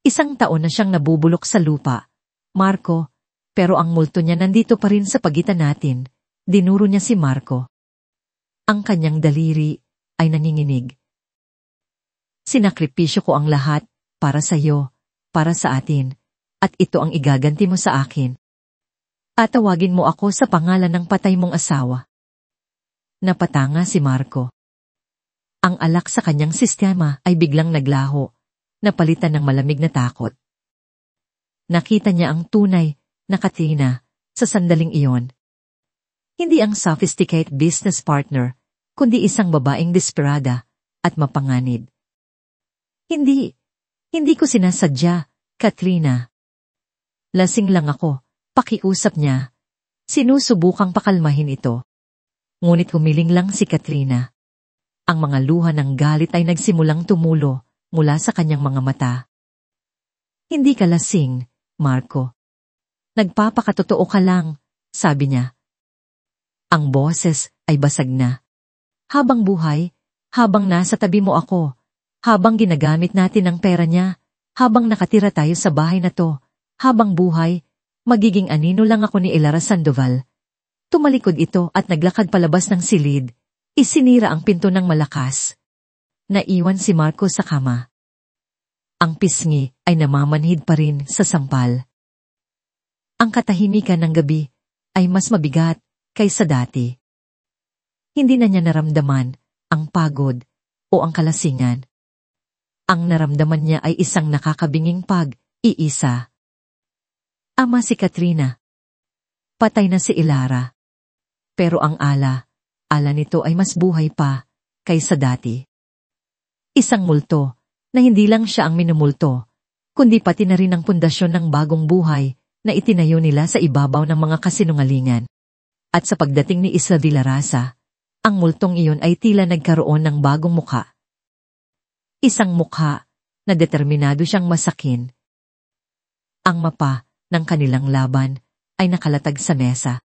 Isang taon na siyang nabubulok sa lupa, Marco, pero ang multo niya nandito pa rin sa pagitan natin, dinuro niya si Marco. Ang kanyang daliri ay nanginginig. Sinakripisyo ko ang lahat para sa'yo, para sa atin, at ito ang igaganti mo sa akin. Atawagin mo ako sa pangalan ng patay mong asawa. Napatanga si Marco. Ang alak sa kanyang sistema ay biglang naglaho, napalitan ng malamig na takot. Nakita niya ang tunay na Katrina sa sandaling iyon. Hindi ang sophisticated business partner, kundi isang babaeng desperada at mapanganib. Hindi ko sinasadya, Katrina. Lasing lang ako, pakiusap niya. Sinusubukang pakalmahin ito. Ngunit humiling lang si Katrina. Ang mga luha ng galit ay nagsimulang tumulo mula sa kanyang mga mata. Hindi ka lasing, Marco. Nagpapakatotoo ka lang, sabi niya. Ang boses ay basag na. Habang buhay, habang nasa tabi mo ako, habang ginagamit natin ang pera niya, habang nakatira tayo sa bahay na to, habang buhay, magiging anino lang ako ni Ilara Sandoval. Tumalikod ito at naglakad palabas ng silid. Isinira ang pinto ng malakas. Naiwan si Marco sa kama. Ang pisngi ay namamanhid pa rin sa sampal. Ang katahimikan ng gabi ay mas mabigat kaysa dati. Hindi na niya naramdaman ang pagod o ang kalasingan. Ang naramdaman niya ay isang nakakabinging pag-iisa. Ama si Katrina. Patay na si Ilara. Pero ang ala nito ay mas buhay pa kaysa dati. Isang multo na hindi lang siya ang minumulto, kundi pati na rin ang pundasyon ng bagong buhay na itinayo nila sa ibabaw ng mga kasinungalingan. At sa pagdating ni Isla Villarasa, ang multong iyon ay tila nagkaroon ng bagong mukha. Isang mukha na determinado siyang masakin. Ang mapa ng kanilang laban ay nakalatag sa mesa.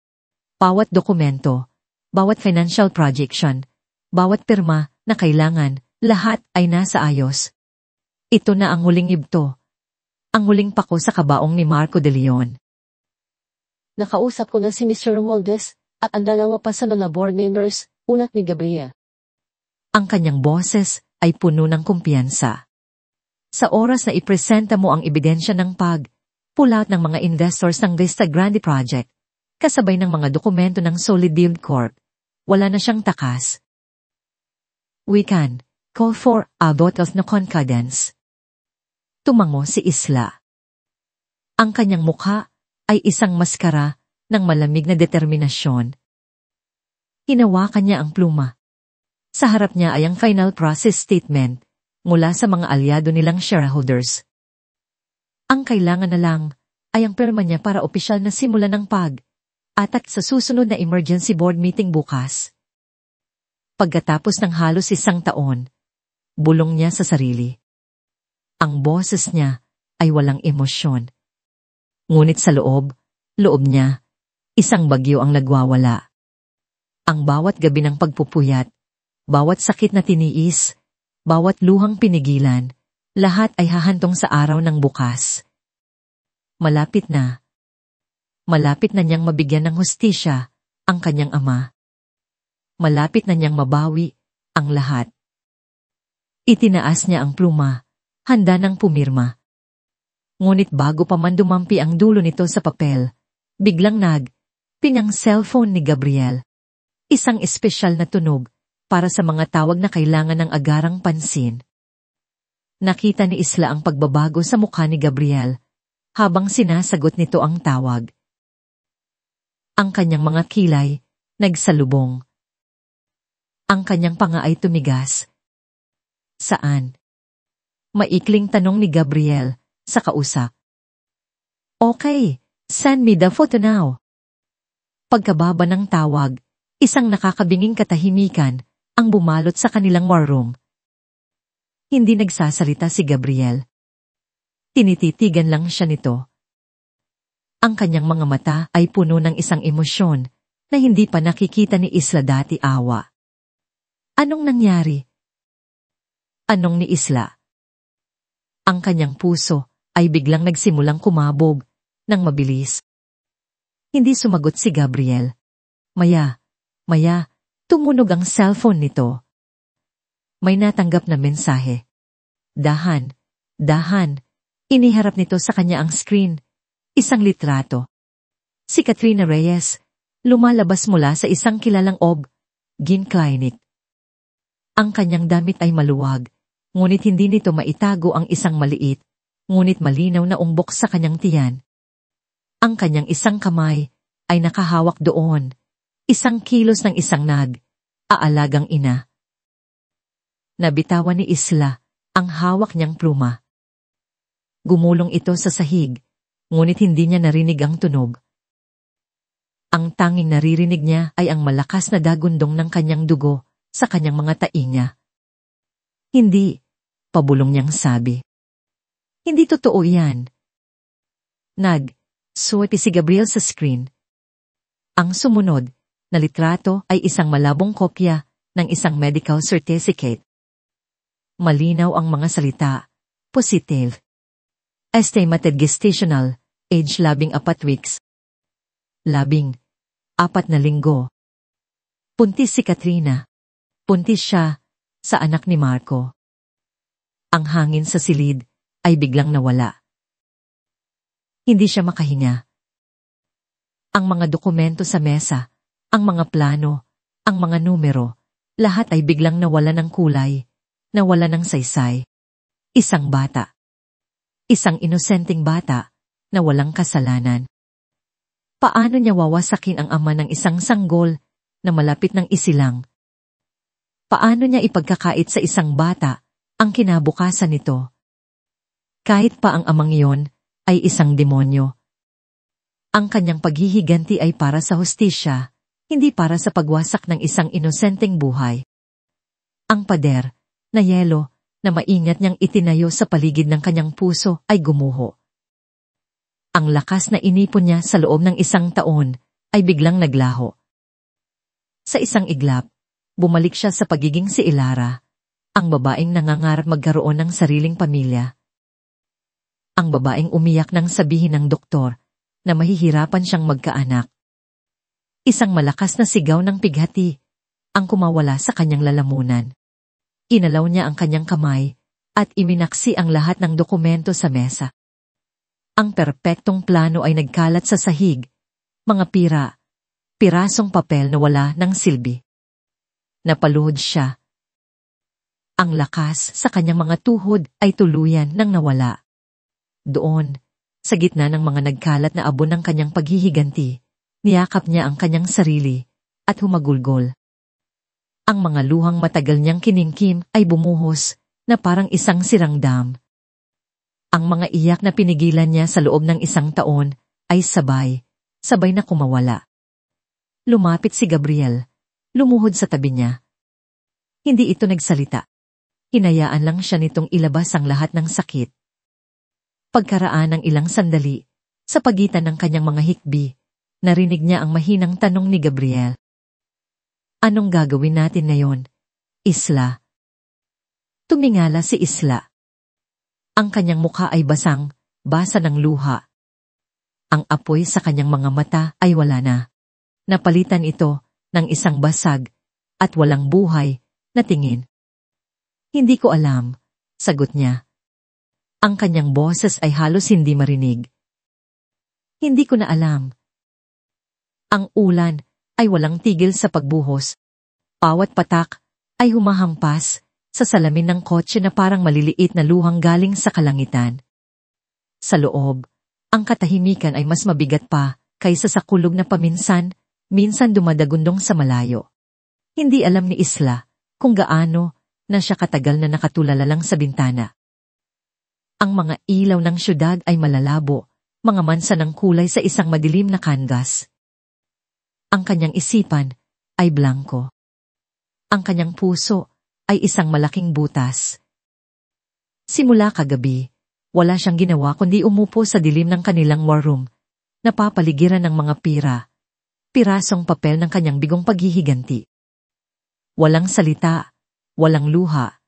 Bawat dokumento, bawat financial projection, bawat pirma na kailangan, lahat ay nasa ayos. Ito na ang huling yugto. Ang huling pako sa kabaong ni Marco de Leon. Nakausap ko na si Mr. Romualdez at ang dalawa pa sa mga board members, ulat ni Gabriel. Ang kanyang boses ay puno ng kumpiyansa. Sa oras na ipresenta mo ang ebidensya ng pull-out ng mga investors ng Vista Grande Project, kasabay ng mga dokumento ng Solid Yield Corp, wala na siyang takas. We can call for a vote of no confidence. Tumango si Isla. Ang kanyang mukha ay isang maskara ng malamig na determinasyon. Hinawakan niya ang pluma. Sa harap niya ay ang final process statement mula sa mga alyado nilang shareholders. Ang kailangan na lang ay ang perma niya para opisyal na simulan ng atat sa susunod na emergency board meeting bukas. Pagkatapos ng halos 1 taon, bulong niya sa sarili. Ang boses niya ay walang emosyon. Ngunit sa loob niya, isang bagyo ang nagwawala. Ang bawat gabi ng pagpupuyat, bawat sakit na tiniis, bawat luhang pinigilan, lahat ay hahantong sa araw ng bukas. Malapit na niyang mabigyan ng hustisya ang kanyang ama. Malapit na niyang mabawi ang lahat. Itinaas niya ang pluma, handa ng pumirma. Ngunit bago pa man dumampi ang dulo nito sa papel, biglang pinang cellphone ni Gabriel. Isang espesyal na tunog para sa mga tawag na kailangan ng agarang pansin. Nakita ni Isla ang pagbabago sa mukha ni Gabriel habang sinasagot nito ang tawag. Ang kanyang mga kilay nagsalubong. Ang kanyang panga ay tumigas. Saan? Maikling tanong ni Gabriel sa kausap. Okay, send me the photo now. Pagkababa ng tawag, isang nakakabinging katahimikan ang bumalot sa kanilang war room. Hindi nagsasalita si Gabriel. Tinititigan lang siya nito. Ang kanyang mga mata ay puno ng isang emosyon na hindi pa nakikita ni Isla dati awa. Anong nangyari? Anong ni Isla? Ang kanyang puso ay biglang nagsimulang kumabog ng mabilis. Hindi sumagot si Gabriel. Maya, tumunog ang cellphone nito. May natanggap na mensahe. Dahan, iniharap nito sa kanya ang screen. Isang litrato. Si Katrina Reyes, lumalabas mula sa isang kilalang clinic. Ang kanyang damit ay maluwag, ngunit hindi nito maitago ang isang maliit, ngunit malinaw na umbok sa kanyang tiyan. Ang kanyang isang kamay ay nakahawak doon, isang kilos ng isang aalagang ina. Nabitawan ni Isla ang hawak niyang pluma. Gumulong ito sa sahig, ngunit hindi niya narinig ang tunog. Ang tanging naririnig niya ay ang malakas na dagundong ng kanyang dugo sa kanyang mga tainga niya. Hindi, pabulong niyang sabi. Hindi totoo yan. Swipe si Gabriel sa screen. Ang sumunod na litrato ay isang malabong kopya ng isang medical certificate. Malinaw ang mga salita. Positive. Estimated gestational age 14 weeks. 14 na linggo. Puntis si Katrina. Puntis siya sa anak ni Marco. Ang hangin sa silid ay biglang nawala. Hindi siya makahinga. Ang mga dokumento sa mesa, ang mga plano, ang mga numero, lahat ay biglang nawala ng kulay, nawala ng saysay. Isang bata. Isang inosenteng bata na walang kasalanan. Paano niya wawasakin ang ama ng isang sanggol na malapit ng isilang? Paano niya ipagkakait sa isang bata ang kinabukasan nito? Kahit pa ang amang iyon ay isang demonyo. Ang kanyang paghihiganti ay para sa hustisya, hindi para sa pagwasak ng isang inosenteng buhay. Ang pader, na yelo, na maingat niyang itinayo sa paligid ng kanyang puso ay gumuho. Ang lakas na inipon niya sa loob ng 1 taon ay biglang naglaho. Sa isang iglap, bumalik siya sa pagiging si Ilara, ang babaeng nangangarap magkaroon ng sariling pamilya. Ang babaeng umiyak nang sabihin ng doktor na mahihirapan siyang magkaanak. Isang malakas na sigaw ng pighati ang kumawala sa kanyang lalamunan. Inalaw niya ang kanyang kamay at iminaksi ang lahat ng dokumento sa mesa. Ang perpektong plano ay nagkalat sa sahig, mga pirasong papel na wala ng silbi. Napaluhod siya. Ang lakas sa kanyang mga tuhod ay tuluyan nang nawala. Doon, sa gitna ng mga nagkalat na abon ng kanyang paghihiganti, niyakap niya ang kanyang sarili at humagulgol. Ang mga luhang matagal niyang kinimkim ay bumuhos na parang isang sirang dam. Ang mga iyak na pinigilan niya sa loob ng 1 taon ay sabay na kumawala. Lumapit si Gabriel, lumuhod sa tabi niya. Hindi ito nagsalita. Hinayaan lang siya nitong ilabas ang lahat ng sakit. Pagkaraan ng ilang sandali, sa pagitan ng kanyang mga hikbi, narinig niya ang mahinang tanong ni Gabriel. Anong gagawin natin ngayon, Isla? Tumingala si Isla. Ang kanyang mukha ay basa ng luha. Ang apoy sa kanyang mga mata ay wala na. Napalitan ito ng isang basag at walang buhay na tingin. Hindi ko alam, sagot niya. Ang kanyang boses ay halos hindi marinig. Hindi ko na alam. Ang ulan ay walang tigil sa pagbuhos. Bawat patak ay humahampas sa salamin ng kotse na parang maliliit na luhang galing sa kalangitan. Sa loob, ang katahimikan ay mas mabigat pa kaysa sa kulog na minsan dumadagundong sa malayo. Hindi alam ni Isla kung gaano na siya katagal na nakatulala lang sa bintana. Ang mga ilaw ng syudad ay malalabo, mga mansa ng kulay sa isang madilim na kanvas. Ang kanyang isipan ay blanko. Ang kanyang puso ay isang malaking butas. Simula kagabi, wala siyang ginawa kundi umupo sa dilim ng kanilang war room, napapaligiran ng mga pirasong papel ng kanyang bigong paghihiganti. Walang salita, walang luha.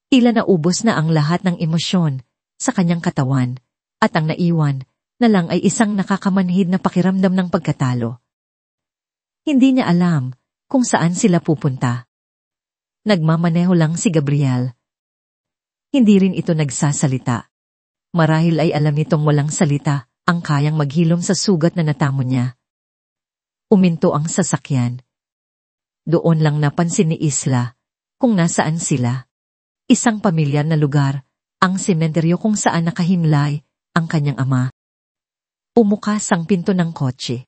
Tila naubos na ang lahat ng emosyon sa kanyang katawan, at ang naiwan na lang ay isang nakakamanhid na pakiramdam ng pagkatalo. Hindi niya alam kung saan sila pupunta. Nagmamaneho lang si Gabriel. Hindi rin ito nagsasalita. Marahil ay alam nitong walang salita ang kayang maghilom sa sugat na natamo niya. Uminto ang sasakyan. Doon lang napansin ni Isla kung nasaan sila. Isang pamilyar na lugar, ang sementeryo kung saan nakahimlay ang kanyang ama. Umukas ang pinto ng kotse.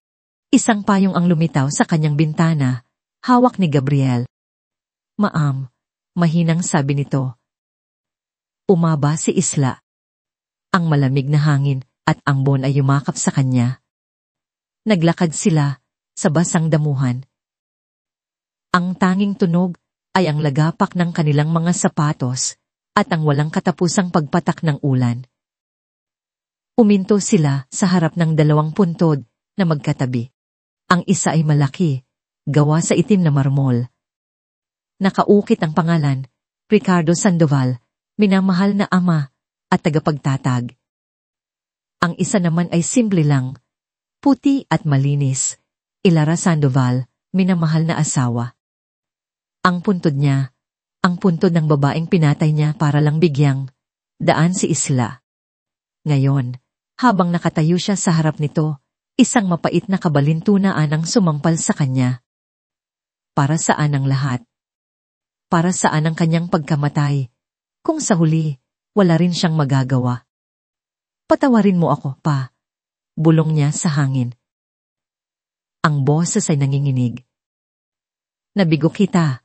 Isang payong ang lumitaw sa kanyang bintana, hawak ni Gabriel. Maam, mahinang sabi nito. Umaba si Isla. Ang malamig na hangin at ambon ay yumakap sa kanya. Naglakad sila sa basang damuhan. Ang tanging tunog ay ang lagapak ng kanilang mga sapatos at ang walang katapusang pagpatak ng ulan. Uminto sila sa harap ng 2 puntod na magkatabi. Ang isa ay malaki, gawa sa itim na marmol. Nakaukit ang pangalan, Ricardo Sandoval, minamahal na ama at tagapagtatag. Ang isa naman ay simple lang, puti at malinis, Ilara Sandoval, minamahal na asawa. Ang puntod niya, ang puntod ng babaeng pinatay niya para lang bigyang daan si Isla. Ngayon, habang nakatayo siya sa harap nito, isang mapait na kabalintunaan ang sumampal sa kanya. Para saan ang lahat? Para saan ang kanyang pagkamatay, kung sa huli, wala rin siyang magagawa. Patawarin mo ako, pa. Bulong niya sa hangin. Ang boses ay nanginginig. Nabigo kita.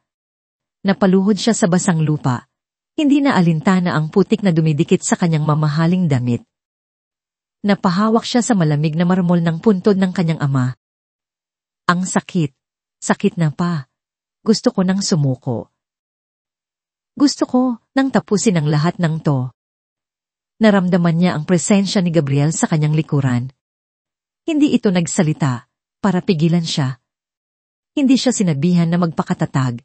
Napaluhod siya sa basang lupa. Hindi na alintana ang putik na dumidikit sa kanyang mamahaling damit. Napahawak siya sa malamig na marmol ng puntod ng kanyang ama. Ang sakit. Sakit na pa. Gusto ko nang sumuko. Gusto ko nang tapusin ang lahat ng to. Naramdaman niya ang presensya ni Gabriel sa kanyang likuran. Hindi ito nagsalita para pigilan siya. Hindi siya sinabihan na magpakatatag.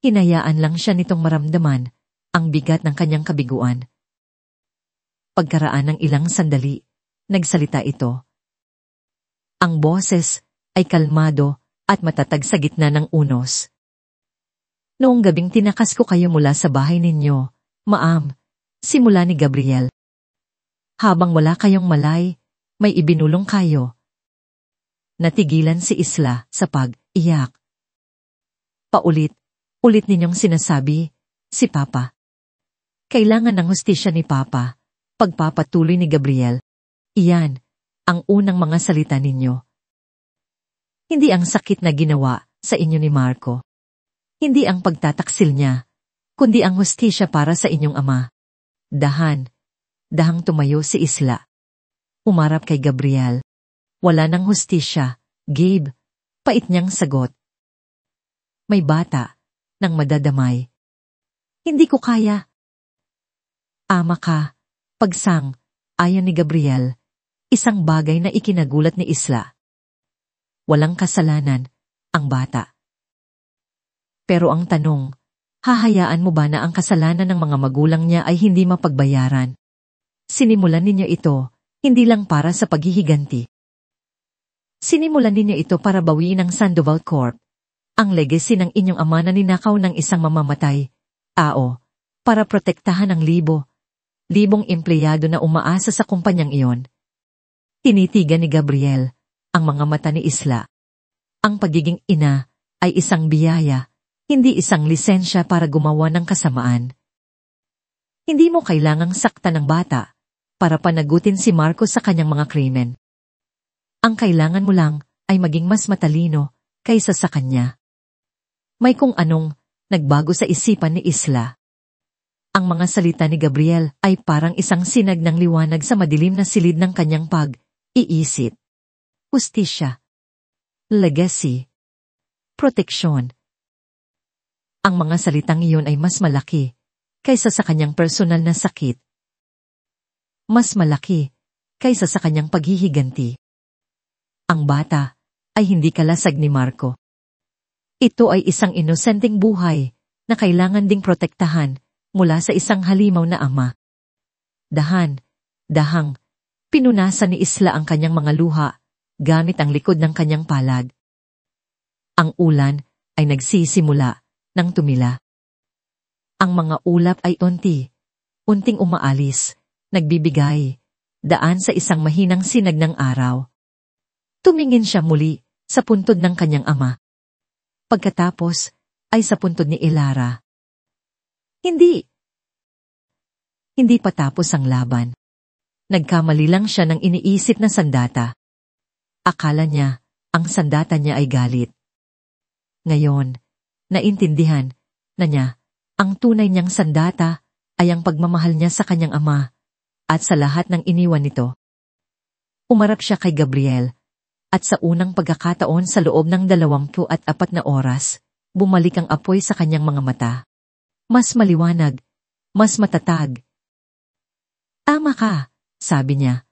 Hinayaan lang siya nitong maramdaman ang bigat ng kanyang kabiguan. Pagkaraan ng ilang sandali, nagsalita ito. Ang boses ay kalmado at matatag sa gitna ng unos. Noong gabing tinakas ko kayo mula sa bahay ninyo, Ma'am, simula ni Gabriel. Habang wala kayong malay, may ibinulong kayo. Natigilan si Isla sa pag-iyak. Paulit-ulit ninyong sinasabi, si Papa. Kailangan ng hustisya ni Papa, pagpapatuloy ni Gabriel. Iyan, ang unang mga salita ninyo. Hindi ang sakit na ginawa sa inyo ni Marco. Hindi ang pagtataksil niya, kundi ang hustisya para sa inyong ama. Dahang tumayo si Isla. Umarap kay Gabriel. Wala nang hustisya, Gabe. Pait niyang sagot. May bata, nang madadamay. Hindi ko kaya. Ama ka, pagsang, ayon ni Gabriel. Isang bagay na ikinagulat ni Isla. Walang kasalanan, ang bata. Pero ang tanong, hahayaan mo ba na ang kasalanan ng mga magulang niya ay hindi mapagbayaran? Sinimulan ninyo ito, hindi lang para sa paghihiganti. Sinimulan ninyo ito para bawiin ang Sandoval Corp, ang legacy ng inyong ama na ninakaw ng isang mamamatay, para protektahan ang libong empleyado na umaasa sa kumpanyang iyon. Tinitigan ni Gabriel ang mga mata ni Isla. Ang pagiging ina ay isang biyaya, hindi isang lisensya para gumawa ng kasamaan. Hindi mo kailangang saktan ng bata para panagutin si Marco sa kanyang mga krimen. Ang kailangan mo lang ay maging mas matalino kaysa sa kanya. May kung anong nagbago sa isipan ni Isla. Ang mga salita ni Gabriel ay parang isang sinag ng liwanag sa madilim na silid ng kanyang pag-iisip. Hustisya, legacy, proteksyon. Ang mga salitang iyon ay mas malaki kaysa sa kanyang personal na sakit. Mas malaki kaysa sa kanyang paghihiganti. Ang bata ay hindi kalasag ni Marco. Ito ay isang inosenteng buhay na kailangan ding protektahan mula sa isang halimaw na ama. Dahang, pinunasan ni Isla ang kanyang mga luha gamit ang likod ng kanyang palad. Ang ulan ay nagsisimula ng tumila. Ang mga ulap ay unting umaalis, nagbibigay, daan sa isang mahinang sinag ng araw. Tumingin siya muli sa puntod ng kanyang ama. Pagkatapos ay sa puntod ni Ilara. Hindi pa tapos ang laban. Nagkamali lang siya ng iniisip na sandata. Akala niya, ang sandata niya ay galit. Ngayon, naintindihan na niya, ang tunay niyang sandata ay ang pagmamahal niya sa kanyang ama at sa lahat ng iniwan nito. Umarap siya kay Gabriel at sa unang pagkakataon sa loob ng 24 na oras, bumalik ang apoy sa kanyang mga mata. Mas maliwanag, mas matatag. Tama ka, sabi niya.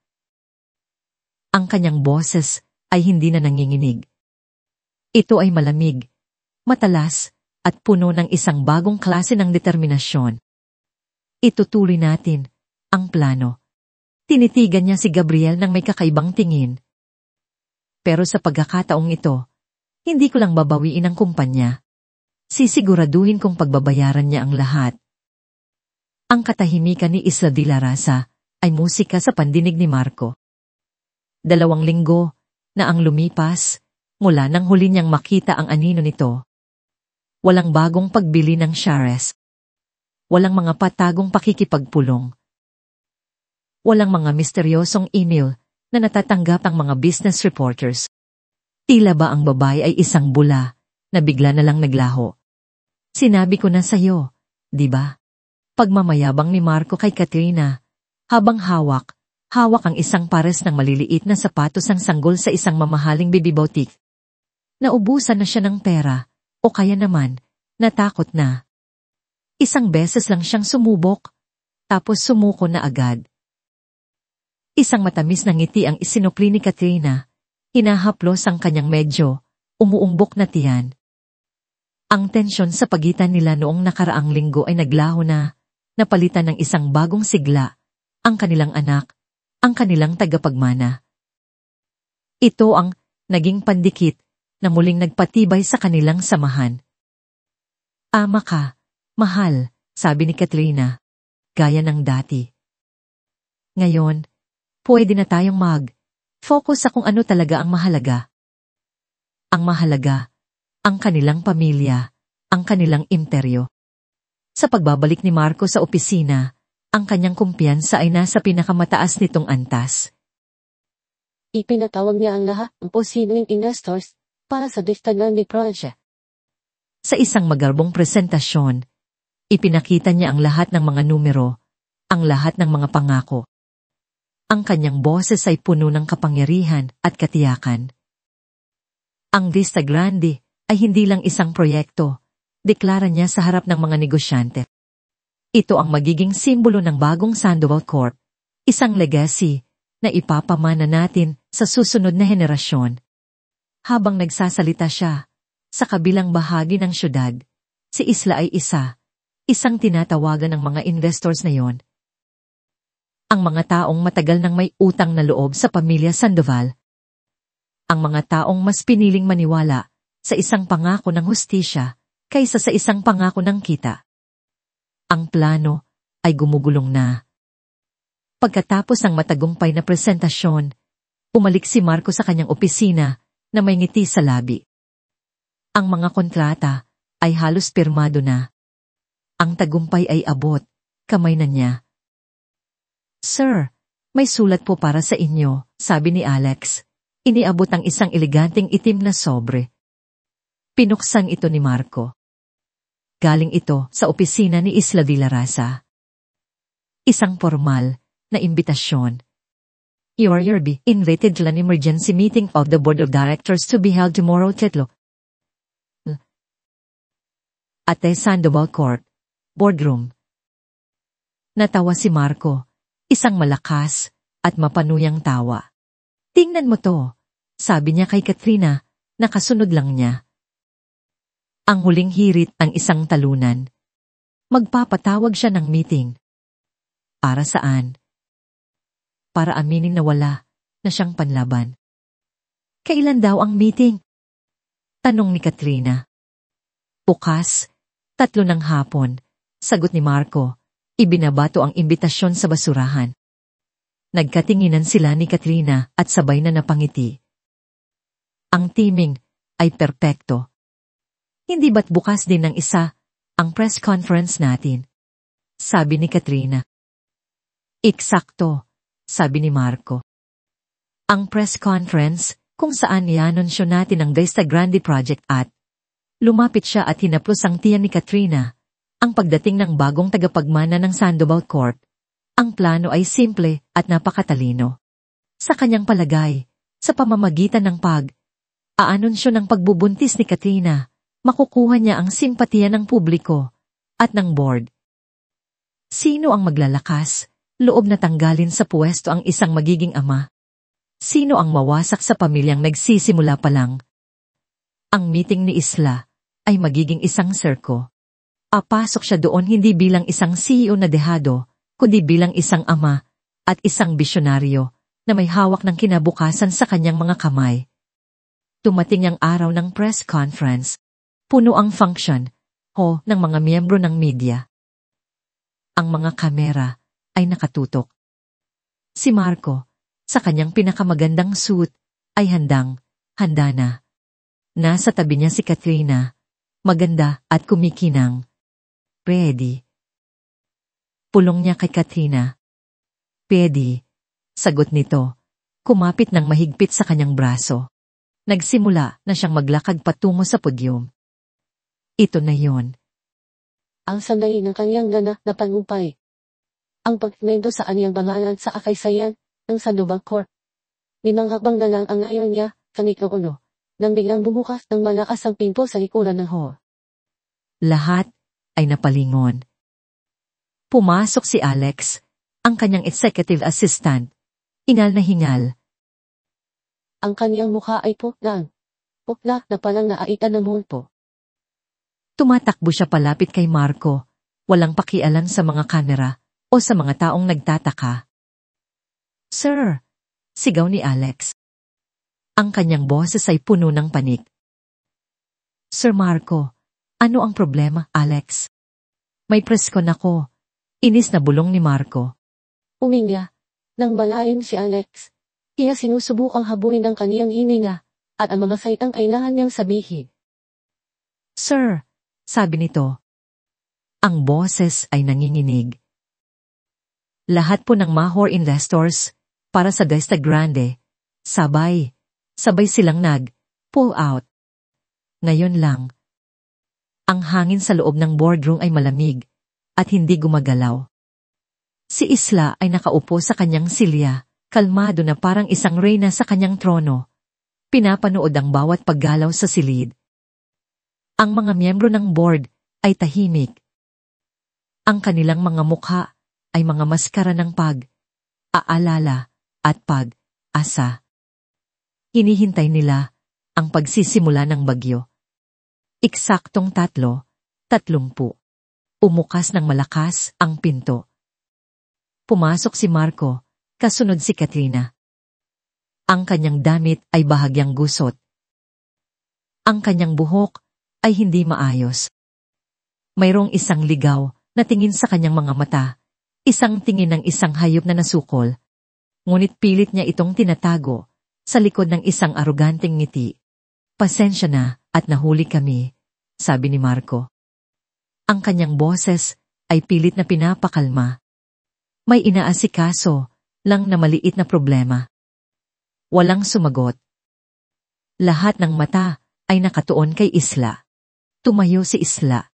Ang kanyang boses ay hindi na nanginginig. Ito ay malamig, matalas, at puno ng isang bagong klase ng determinasyon. Itutuloy natin ang plano. Tinitigan niya si Gabriel ng may kakaibang tingin. Pero sa pagkakataong ito, hindi ko lang babawiin ang kumpanya. Sisiguraduhin kong pagbabayaran niya ang lahat. Ang katahimikan ni Isla de la Raza ay musika sa pandinig ni Marco. 2 linggo na ang lumipas mula nang huli niyang makita ang anino nito. Walang bagong pagbili ng shares. Walang mga patagong pakikipagpulong. Walang mga misteryosong email na natatanggap ang mga business reporters. Tila ba ang babae ay isang bula na bigla na lang naglaho. Sinabi ko na sa'yo, di ba? Pagmamayabang ni Marco kay Katrina, habang hawak ang isang pares ng maliliit na sapatos ng sanggol sa isang mamahaling baby boutique. Naubusan na siya ng pera, o kaya naman, natakot na. Isang beses lang siyang sumubok, tapos sumuko na agad. Isang matamis na ngiti ang isinukli ni Katrina, hinahaplos ang kanyang medyo umuumbok na tiyan. Ang tensyon sa pagitan nila noong nakaraang linggo ay naglaho na, napalitan ng isang bagong sigla, ang kanilang anak, ang kanilang tagapagmana. Ito ang naging pandikit na muling nagpatibay sa kanilang samahan. Ama ka, mahal, sabi ni Katrina, gaya ng dati. Ngayon, pwede na tayong mag-focus sa kung ano talaga ang mahalaga. Ang mahalaga, ang kanilang pamilya, ang kanilang imperyo. Sa pagbabalik ni Marco sa opisina, ang kanyang kumpiyansa ay nasa pinakamataas nitong antas. Ipinatawag niya ang lahat ng posibleng investors para sa Distagrande project. Sa isang magarbong presentasyon, ipinakita niya ang lahat ng mga numero, ang lahat ng mga pangako. Ang kanyang boses ay puno ng kapangyarihan at katiyakan. Ang Distagrande ay hindi lang isang proyekto, deklara niya sa harap ng mga negosyante. Ito ang magiging simbolo ng bagong Sandoval Corp, isang legacy na ipapamana natin sa susunod na henerasyon. Habang nagsasalita siya, sa kabilang bahagi ng syudad, si Isla ay isang tinatawagan ng mga investors na yon. Ang mga taong matagal nang may utang na loob sa pamilya Sandoval. Ang mga taong mas piniling maniwala sa isang pangako ng hustisya kaysa sa isang pangako ng kita. Ang plano ay gumugulong na. Pagkatapos ng matagumpay na presentasyon, umalik si Marco sa kanyang opisina na may ngiti sa labi. Ang mga kontrata ay halos pirmado na. Ang tagumpay ay abot, kamay na niya. Sir, may sulat po para sa inyo, sabi ni Alex. Iniabot ang isang eleganteng itim na sobre. Pinuksan ito ni Marco. Galing ito sa opisina ni Isla Villarasa. Isang formal na imbitasyon. You are invited to an emergency meeting of the Board of Directors to be held tomorrow, Tetlo. At the Sandoval Court, boardroom. Natawa si Marco, isang malakas at mapanuyang tawa. Tingnan mo to, sabi niya kay Katrina, nakasunod lang niya. Ang huling hirit ang isang talunan. Magpapatawag siya ng meeting. Para saan? Para aminin na wala na siyang panlaban. Kailan daw ang meeting? Tanong ni Katrina. Bukas, 3 ng hapon, sagot ni Marco, ibinabato ang imbitasyon sa basurahan. Nagkatinginan sila ni Katrina at sabay na napangiti. Ang timing ay perpekto. Hindi ba't bukas din ng isa ang press conference natin? Sabi ni Katrina. Eksakto, sabi ni Marco. Ang press conference kung saan i-anunsyo natin ang Distagrande project at lumapit siya at hinaplos ang tiyan ni Katrina, ang pagdating ng bagong tagapagmana ng Sandoval Corp. Ang plano ay simple at napakatalino. Sa kanyang palagay, sa pamamagitan ng aanunsyo ng pagbubuntis ni Katrina, makukuha niya ang simpatiya ng publiko at ng board. Sino ang maglalakas, loob na tanggalin sa puwesto ang isang magiging ama? Sino ang mawasak sa pamilyang nagsisimula pa lang? Ang meeting ni Isla ay magiging isang sirko. Papasok siya doon hindi bilang isang CEO na dehado, kundi bilang isang ama at isang bisyonaryo na may hawak ng kinabukasan sa kanyang mga kamay. Dumating ang araw ng press conference. Puno ang function ng mga miyembro ng media. Ang mga kamera ay nakatutok. Si Marco, sa kanyang pinakamagandang suit, ay handa na. Nasa tabi niya si Katrina, maganda at kumikinang. Ready. Pulong niya kay Katrina. Ready, sagot nito, kumapit ng mahigpit sa kanyang braso. Nagsimula na siyang maglakad patungo sa podyum. Ito na yon. Ang sandali ng kanyang ganap na tagumpay. Ang pagmendo sa aniyang bangalan sa akaysayan ng Sandoval Corp. Ninanghakbang na lang ang ngayon niya, kanikulo, nang biglang bumukas ng malakas ang pinto sa likuran ng hall. Lahat ay napalingon. Pumasok si Alex, ang kanyang executive assistant. Hingal na hingal. Ang kaniyang mukha ay pukla na parang naaitan ng multo. Tumatakbo siya palapit kay Marco, walang pakialam sa mga kamera o sa mga taong nagtataka. Sir! Sigaw ni Alex. Ang kanyang boses ay puno ng panik. Sir Marco, ano ang problema, Alex? May preskon ako. Inis na bulong ni Marco. Uminga. Nang balayin si Alex. Kaya sinusubukang habulin ang kaniyang hininga at ang mga salitang kailangan niyang sabihin. Sir, sabi nito. Ang boses ay nanginginig. Lahat po ng Mahor investors para sa Desta Grande, sabay silang nag-pull out. Ngayon lang. Ang hangin sa loob ng boardroom ay malamig at hindi gumagalaw. Si Isla ay nakaupo sa kanyang silya, kalmado na parang isang reyna sa kanyang trono. Pinapanood ang bawat paggalaw sa silid. Ang mga miyembro ng board ay tahimik. Ang kanilang mga mukha ay mga maskara ng pag-aalala at pag-asa. Hinihintay nila ang pagsisimula ng bagyo. Eksaktong 30. Umukas ng malakas ang pinto. Pumasok si Marco, kasunod si Katrina. Ang kanyang damit ay bahagyang gusot. Ang kanyang buhok ay hindi maayos. Mayroong isang ligaw na tingin sa kanyang mga mata, isang tingin ng isang hayop na nasukol. Ngunit pilit niya itong tinatago sa likod ng isang aroganteng ngiti. Pasensya na at nahuli kami, sabi ni Marco. Ang kanyang boses ay pilit na pinapakalma. May inaasikaso lang na maliit na problema. Walang sumagot. Lahat ng mata ay nakatuon kay Isla. Tumayo si Isla.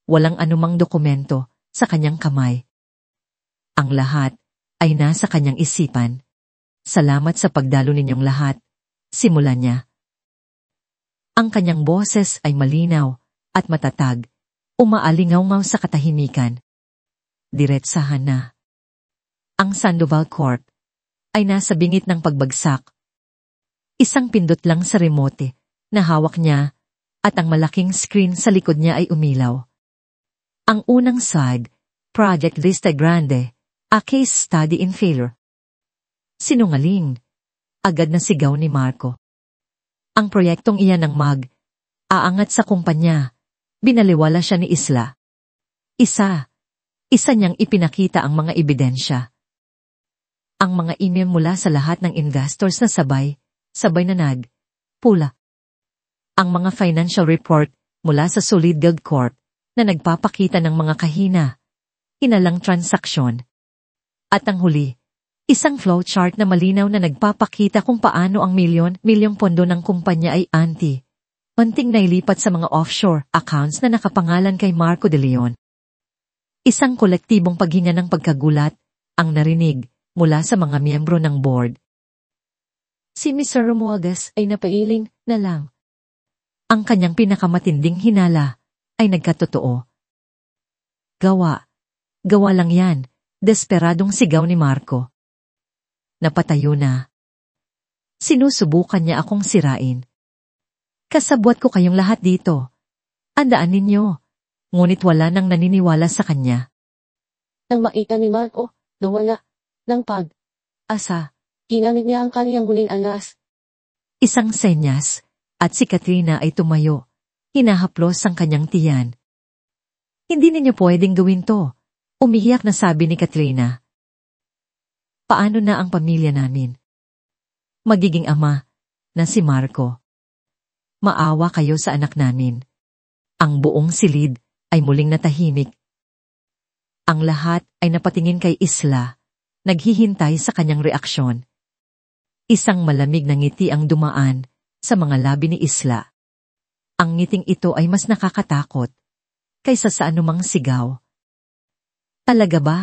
Walang anumang dokumento sa kanyang kamay. Ang lahat ay nasa kanyang isipan. Salamat sa pagdalo ninyong lahat. Simulan niya. Ang kanyang boses ay malinaw at matatag. Umaalingaw-ngaw sa katahimikan. Diretsahan na. Ang Sandoval Corp ay nasa bingit ng pagbagsak. Isang pindot lang sa remote na hawak niya at ang malaking screen sa likod niya ay umilaw. Ang unang slide, Project Vista Grande, a case study in failure. Sinungaling. Agad na sigaw ni Marco. Ang proyektong iyan ng aangat sa kumpanya. Binaliwala siya ni Isla. Isa niyang ipinakita ang mga ebidensya. Ang mga email mula sa lahat ng investors na sabay na nag-pula. Ang mga financial report mula sa Solid Gold Corp na nagpapakita ng mga hinalang transaksyon. At ang huli, isang flowchart na malinaw na nagpapakita kung paano ang milyong pondo ng kumpanya ay unting nailipat sa mga offshore accounts na nakapangalan kay Marco de Leon. Isang kolektibong paghinga ng pagkagulat ang narinig mula sa mga miyembro ng board. Si Mr. Romualdez ay napailing na lang. Ang kanyang pinakamatinding hinala ay nagkatotoo. Gawa lang yan, desperadong sigaw ni Marco. Napatayo na. Sinusubukan niya akong sirain. Kasabwat ko kayong lahat dito. Andaan ninyo. Ngunit wala nang naniniwala sa kanya. Nang makita ni Marco, nawala ng pag-asa. Ginamit niya ang kaniyang huling alas. Isang senyas, at si Katrina ay tumayo. Hinahaplos ang kanyang tiyan. Hindi ninyo pwedeng gawin to. Umiiyak na sabi ni Katrina. Paano na ang pamilya namin? Magiging ama na si Marco. Maawa kayo sa anak namin. Ang buong silid ay muling natahimik. Ang lahat ay napatingin kay Isla, naghihintay sa kanyang reaksyon. Isang malamig na ngiti ang dumaan sa mga labi ni Isla. Ang ngiting ito ay mas nakakatakot kaysa sa anumang sigaw. Talaga ba?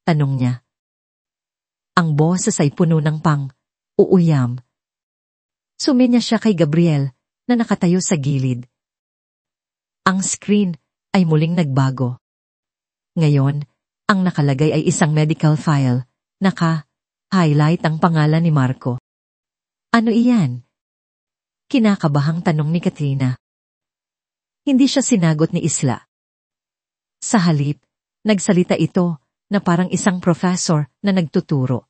Tanong niya. Ang boses ay puno ng uuyam. Suminya siya kay Gabriel na nakatayo sa gilid. Ang screen ay muling nagbago. Ngayon, ang nakalagay ay isang medical file. Naka-highlight ang pangalan ni Marco. Ano iyan? Kinakabahang tanong ni Katrina. Hindi siya sinagot ni Isla. Sa halip, nagsalita ito na parang isang professor na nagtuturo.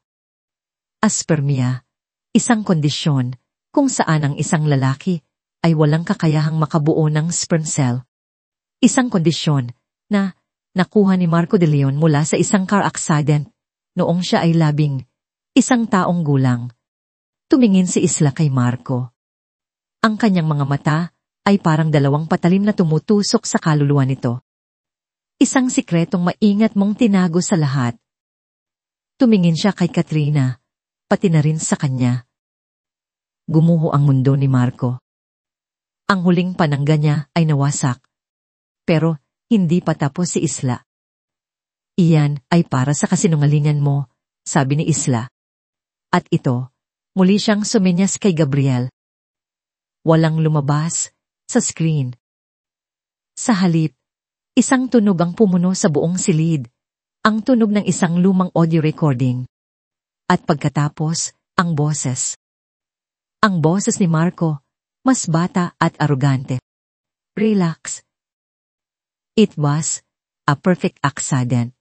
Aspermia, isang kondisyon kung saan ang isang lalaki ay walang kakayahang makabuo ng sperm cell. Isang kondisyon na nakuha ni Marco de Leon mula sa isang car accident noong siya ay 11 taong gulang. Tumingin si Isla kay Marco. Ang kanyang mga mata ay parang dalawang patalim na tumutusok sa kaluluwa nito. Isang sikretong maingat mong tinago sa lahat. Tumingin siya kay Katrina, pati na rin sa kanya. Gumuho ang mundo ni Marco. Ang huling panangga niya ay nawasak. Pero hindi pa tapos si Isla. Iyan ay para sa kasinungalingan mo, sabi ni Isla. At ito, muli siyang suminyas kay Gabriel. Walang lumabas sa screen. Sa halip, isang tunog ang pumuno sa buong silid, ang tunog ng isang lumang audio recording. At pagkatapos, ang boses. Ang boses ni Marco, mas bata at arugante. Relax. It was a perfect accident.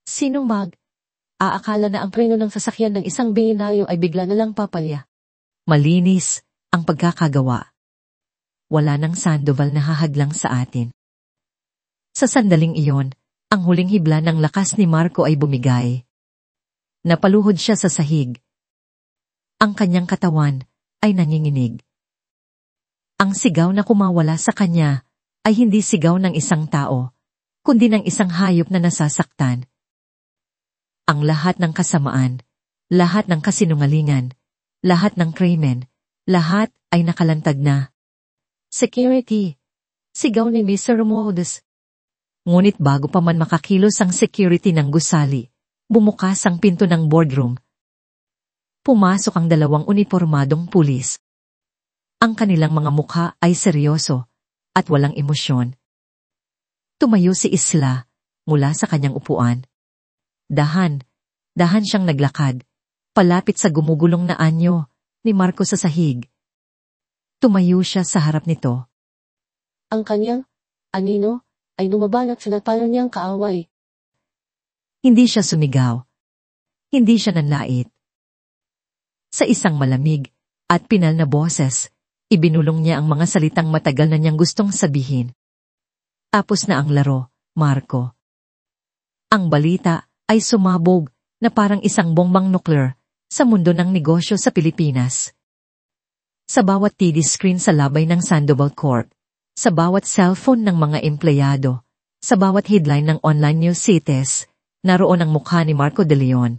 Sinong aakala na ang preno ng sasakyan ng isang bihinayo ay bigla na lang papalya? Malinis ang pagkakagawa. Wala nang Sandoval na hahadlang sa atin. Sa sandaling iyon, ang huling hibla ng lakas ni Marco ay bumigay. Napaluhod siya sa sahig. Ang kanyang katawan ay nanginginig. Ang sigaw na kumawala sa kanya ay hindi sigaw ng isang tao, kundi ng isang hayop na nasasaktan. Ang lahat ng kasamaan, lahat ng kasinungalingan, lahat ng krimen, lahat ay nakalantag na. Security! Sigaw ni Mr. Romualdez. Ngunit bago pa man makakilos ang security ng gusali, bumukas ang pinto ng boardroom. Pumasok ang dalawang unipormadong pulis. Ang kanilang mga mukha ay seryoso at walang emosyon. Tumayo si Isla mula sa kanyang upuan. Dahan siyang naglakad, palapit sa gumugulong na anyo ni Marco sa sahig. Tumayo siya sa harap nito. Ang kanyang anino ay lumabanat sa napalan niyang kaaway. Hindi siya sumigaw. Hindi siya nanlait. Sa isang malamig at pinal na boses, ibinulong niya ang mga salitang matagal na niyang gustong sabihin. Tapos na ang laro, Marco. Ang balita ay sumabog na parang isang bombang nuclear sa mundo ng negosyo sa Pilipinas. Sa bawat TV screen sa labay ng Sandoval Corp, sa bawat cellphone ng mga empleyado, sa bawat headline ng online news sites, naroon ang mukha ni Marco de Leon.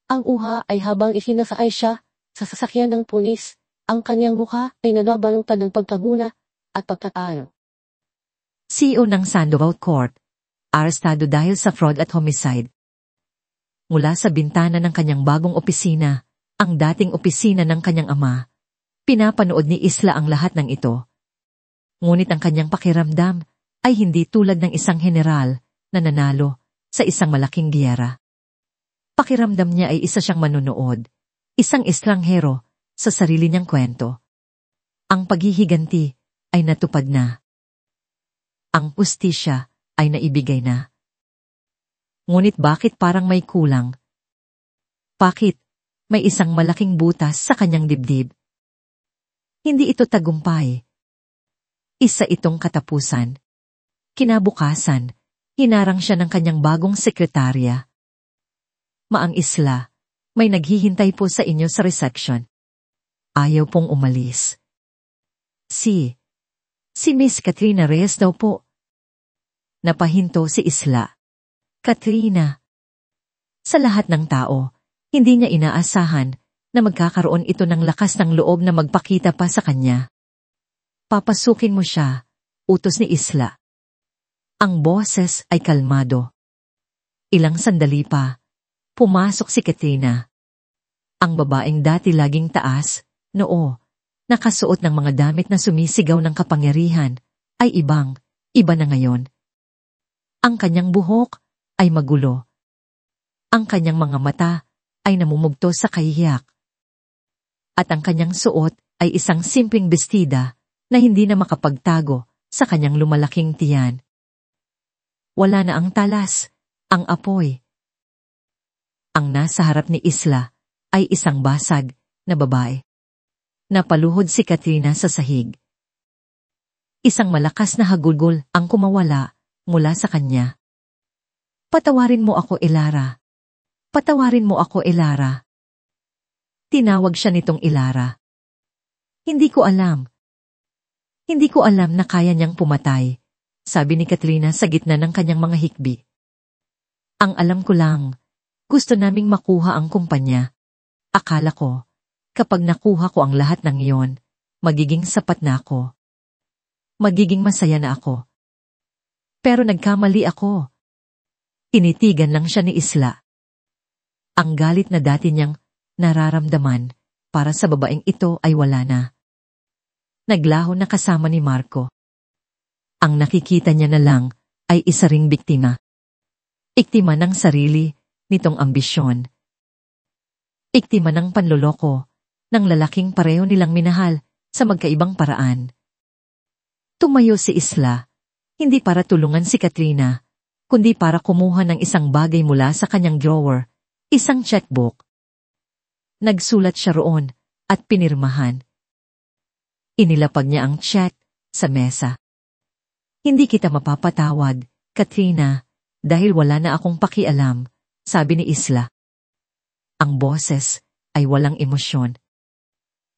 Ang uha ay habang isinasakay siya sa sasakyan ng pulis, ang kanyang mukha ay nanabalutad ng pagkaguna at pagkatalo. CEO ng Sandoval Corp, arestado dahil sa fraud at homicide. Mula sa bintana ng kanyang bagong opisina, ang dating opisina ng kanyang ama, pinapanood ni Isla ang lahat ng ito. Ngunit ang kanyang pakiramdam ay hindi tulad ng isang general na nanalo sa isang malaking giyera. Pakiramdam niya ay isa siyang manunood, isang estranghero sa sarili niyang kwento. Ang paghihiganti ay natupad na. Ang hustisya ay naibigay na. Ngunit bakit parang may kulang? Bakit may isang malaking butas sa kanyang dibdib? Hindi ito tagumpay. Isa itong katapusan. Kinabukasan, hinarang siya ng kanyang bagong sekretarya. Maang Isla, may naghihintay po sa inyo sa reception. Ayaw pong umalis. Si Miss Katrina Reyes daw po. Napahinto si Isla. Katrina. Sa lahat ng tao, hindi niya inaasahan na magkakaroon ito ng lakas ng loob na magpakita pa sa kanya. Papasukin mo siya, utos ni Isla. Ang boses ay kalmado. Ilang sandali pa, pumasok si Katrina. Ang babaeng dati laging taas, noo, nakasuot ng mga damit na sumisigaw ng kapangyarihan, ay iba na ngayon. Ang kanyang buhok ay magulo. Ang kanyang mga mata ay namumugto sa kahihiyak. At ang kanyang suot ay isang simpleng bestida na hindi na makapagtago sa kanyang lumalaking tiyan. Wala na ang talas, ang apoy. Ang nasa harap ni Isla ay isang basag na babae. Napaluhod si Katrina sa sahig. Isang malakas na hagulgol ang kumawala mula sa kanya. Patawarin mo ako, Elara. Patawarin mo ako, Elara. Tinawag siya nitong Elara. Hindi ko alam. Hindi ko alam na kaya niyang pumatay, sabi ni Katrina sa gitna ng kanyang mga hikbi. Ang alam ko lang, gusto naming makuha ang kumpanya. Akala ko, kapag nakuha ko ang lahat ng iyon, magiging sapat na ako. Magiging masaya na ako. Pero nagkamali ako. Tinitigan lang siya ni Isla. Ang galit na dati niyang nararamdaman para sa babaeng ito ay wala na. Naglaho na kasama ni Marco. Ang nakikita niya na lang ay isa ring biktima. Iktima ng sarili nitong ambisyon. Iktima ng panloloko ng lalaking pareho nilang minahal sa magkaibang paraan. Tumayo si Isla, hindi para tulungan si Katrina, kundi para kumuha ng isang bagay mula sa kanyang drawer, isang checkbook. Nagsulat siya roon at pinirmahan. Inilapag niya ang check sa mesa. Hindi kita mapapatawad, Katrina, dahil wala na akong pakialam, sabi ni Isla. Ang boses ay walang emosyon.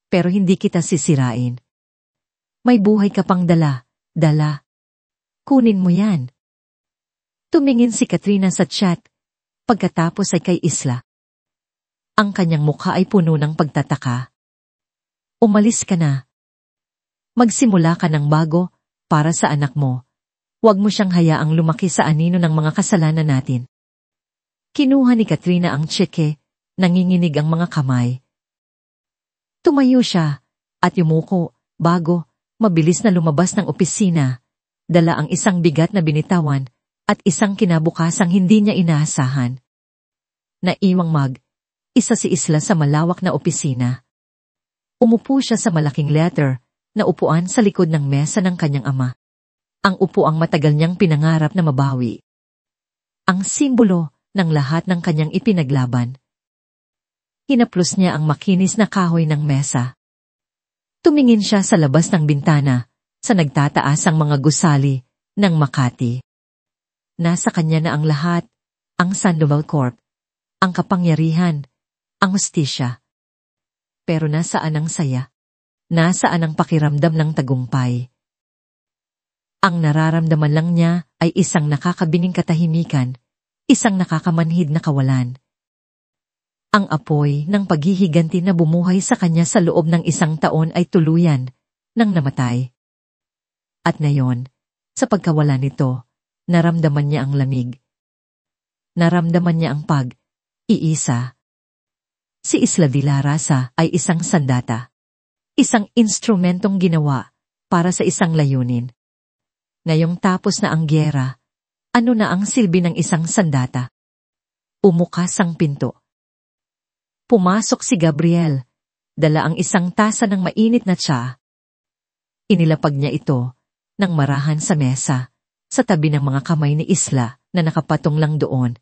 Pero hindi kita sisirain. May buhay ka pang dala. Kunin mo yan. Tumingin si Katrina sa chat, pagkatapos ay kay Isla. Ang kanyang mukha ay puno ng pagtataka. Umalis ka na. Magsimula ka ng bago para sa anak mo. Huwag mo siyang hayaang lumaki sa anino ng mga kasalanan natin. Kinuha ni Katrina ang tseke, nanginginig ang mga kamay. Tumayo siya at yumuko bago mabilis na lumabas ng opisina, dala ang isang bigat na binitawan at isang kinabukasang hindi niya inaasahan. Naiwang isa si Isla sa malawak na opisina. Umupo siya sa malaking letter na upuan sa likod ng mesa ng kanyang ama. Ang upuang matagal niyang pinangarap na mabawi. Ang simbolo ng lahat ng kanyang ipinaglaban. Hinaplos niya ang makinis na kahoy ng mesa. Tumingin siya sa labas ng bintana sa nagtataasang mga gusali ng Makati. Nasa kanya na ang lahat, ang Sandoval Corp, ang kapangyarihan, ang hustisya. Pero nasaan ang saya? Nasaan ang pakiramdam ng tagumpay? Ang nararamdaman lang niya ay isang nakakabining katahimikan, isang nakakamanhid na kawalan. Ang apoy ng paghihiganti na bumuhay sa kanya sa loob ng 1 taon ay tuluyan nang namatay. At ngayon, sa pagkawala nito, naramdaman niya ang lamig. Naramdaman niya ang pag-iisa. Si Isla de la Raza ay isang sandata. Isang instrumentong ginawa para sa isang layunin. Ngayong tapos na ang gyera, ano na ang silbi ng isang sandata? Umukas ang pinto. Pumasok si Gabriel, dala ang isang tasa ng mainit na tsa. Inilapag niya ito ng marahan sa mesa, sa tabi ng mga kamay ni Isla na nakapatong lang doon.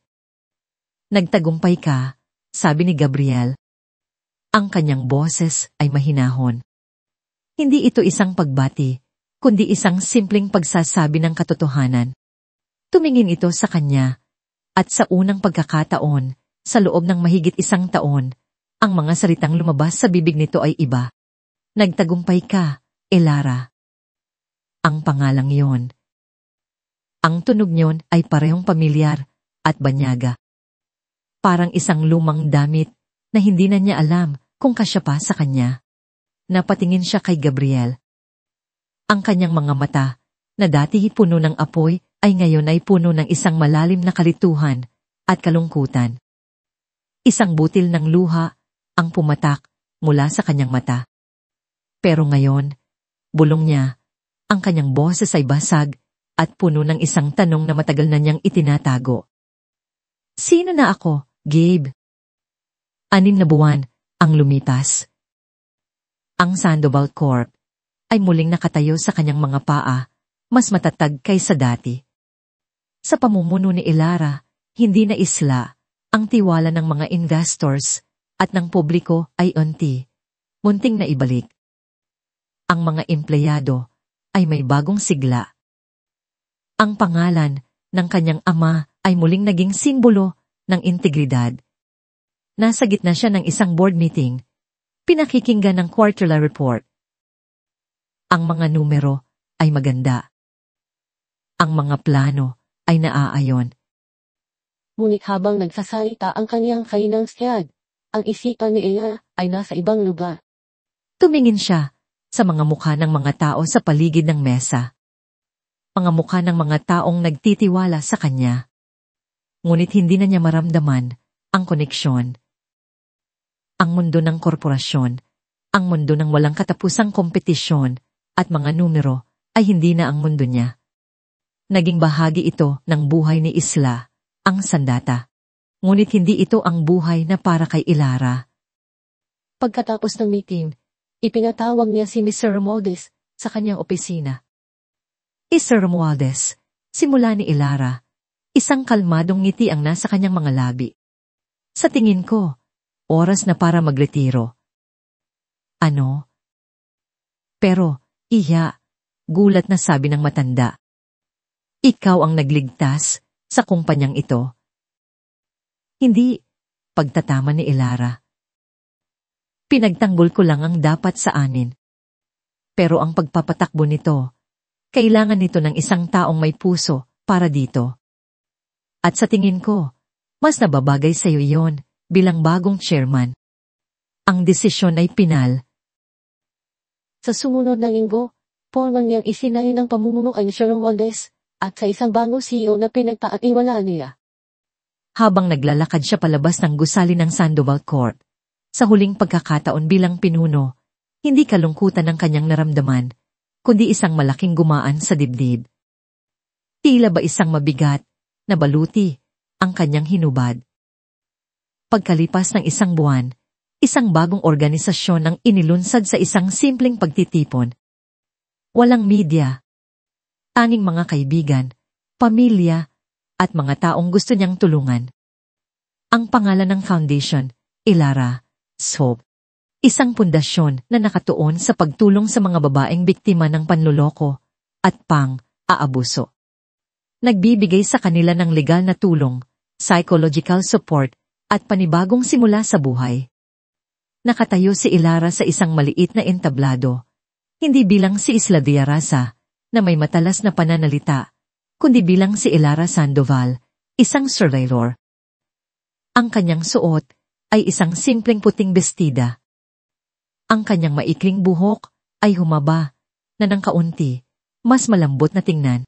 Nagtagumpay ka, sabi ni Gabriel. Ang kanyang boses ay mahinahon. Hindi ito isang pagbati, kundi isang simpleng pagsasabi ng katotohanan. Tumingin ito sa kanya, at sa unang pagkakataon, sa loob ng mahigit 1 taon, ang mga salitang lumabas sa bibig nito ay iba. Nagtagumpay ka, Elara. Ang pangalang yon. Ang tunog niyon ay parehong pamilyar at banyaga. Parang isang lumang damit na hindi na niya alam kung kasya pa sa kanya. Napatingin siya kay Gabriel. Ang kanyang mga mata, na dati puno ng apoy, ay ngayon ay puno ng isang malalim na kalituhan at kalungkutan. Isang butil ng luha ang pumatak mula sa kanyang mata. Pero ngayon, bulong niya, ang kanyang boses ay basag at puno ng isang tanong na matagal na niyang itinatago. Sino na ako, Gabe? 6 na buwan ang lumipas. Ang Sandoval Corp ay muling nakatayo sa kanyang mga paa, mas matatag kaysa dati. Sa pamumuno ni Ilara, hindi na isla ang tiwala ng mga investors at ng publiko ay munting na ibalik. Ang mga empleyado ay may bagong sigla. Ang pangalan ng kanyang ama ay muling naging simbolo ng integridad. Nasa gitna siya ng isang board meeting, pinakikinggan ng quarterly report. Ang mga numero ay maganda. Ang mga plano ay naaayon. Ngunit habang nagsasalita ang kanyang financier, ang isipan ni Ella ay nasa ibang lugar. Tumingin siya sa mga mukha ng mga tao sa paligid ng mesa. Mga mukha ng mga taong nagtitiwala sa kanya. Ngunit hindi na niya maramdaman ang koneksyon. Ang mundo ng korporasyon, ang mundo ng walang katapusang kompetisyon at mga numero ay hindi na ang mundo niya. Naging bahagi ito ng buhay ni Isla, ang sandata. Ngunit hindi ito ang buhay na para kay Ilara. Pagkatapos ng meeting, ipinatawag niya si Mr. Romualdez sa kanyang opisina. Sir Romualdez, simula ni Ilara, isang kalmadong ngiti ang nasa kanyang mga labi. Sa tingin ko, oras na para magretiro. Ano? Pero, gulat na sabi ng matanda. Ikaw ang nagligtas sa kumpanyang ito. Hindi, pagtatama ni Ilara. Pinagtanggol ko lang ang dapat sa anin. Pero ang pagpapatakbo nito, kailangan nito ng isang taong may puso para dito. At sa tingin ko, mas nababagay sa iyo iyon bilang bagong chairman. Ang desisyon ay pinal. Sa sumunod na linggo, formal niyang isinahin ng pamumuno kay Mr. Romualdez at sa isang bagong CEO na pinagpaatiwalaan niya. Habang naglalakad siya palabas ng gusali ng Sandoval Corp, sa huling pagkakataon bilang pinuno, hindi kalungkutan ang kanyang naramdaman, kundi isang malaking gumaan sa dibdib. Tila ba isang mabigat na baluti ang kanyang hinubad. Pagkalipas ng isang buwan, isang bagong organisasyon ang inilunsad sa isang simpleng pagtitipon. Walang media. Tanging mga kaibigan, pamilya, at mga taong gusto niyang tulungan. Ang pangalan ng foundation, Ilara Hope. Isang pundasyon na nakatuon sa pagtulong sa mga babaeng biktima ng panloloko at pang-aabuso. Nagbibigay sa kanila ng legal na tulong, psychological support, at panibagong simula sa buhay. Nakatayo si Ilara sa isang maliit na entablado, hindi bilang si Isla Diarasa, na may matalas na pananalita, kundi bilang si Ilara Sandoval, isang surveyor. Ang kanyang suot ay isang simpleng puting bestida. Ang kanyang maikling buhok ay humaba na ng kaunti, mas malambot na tingnan.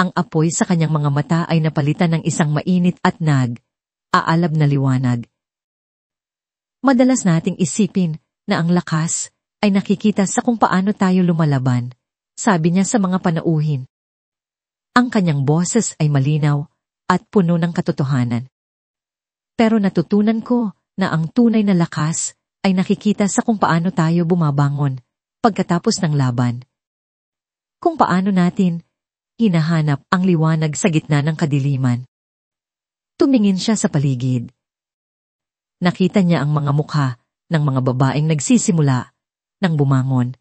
Ang apoy sa kanyang mga mata ay napalitan ng isang mainit at aalab na liwanag. Madalas nating isipin na ang lakas ay nakikita sa kung paano tayo lumalaban, sabi niya sa mga panauhin. Ang kanyang boses ay malinaw at puno ng katotohanan. Pero natutunan ko na ang tunay na lakas ay nakikita sa kung paano tayo bumabangon pagkatapos ng laban. Kung paano natin hinahanap ang liwanag sa gitna ng kadiliman. Tumingin siya sa paligid. Nakita niya ang mga mukha ng mga babaeng nagsisimula ng bumangon.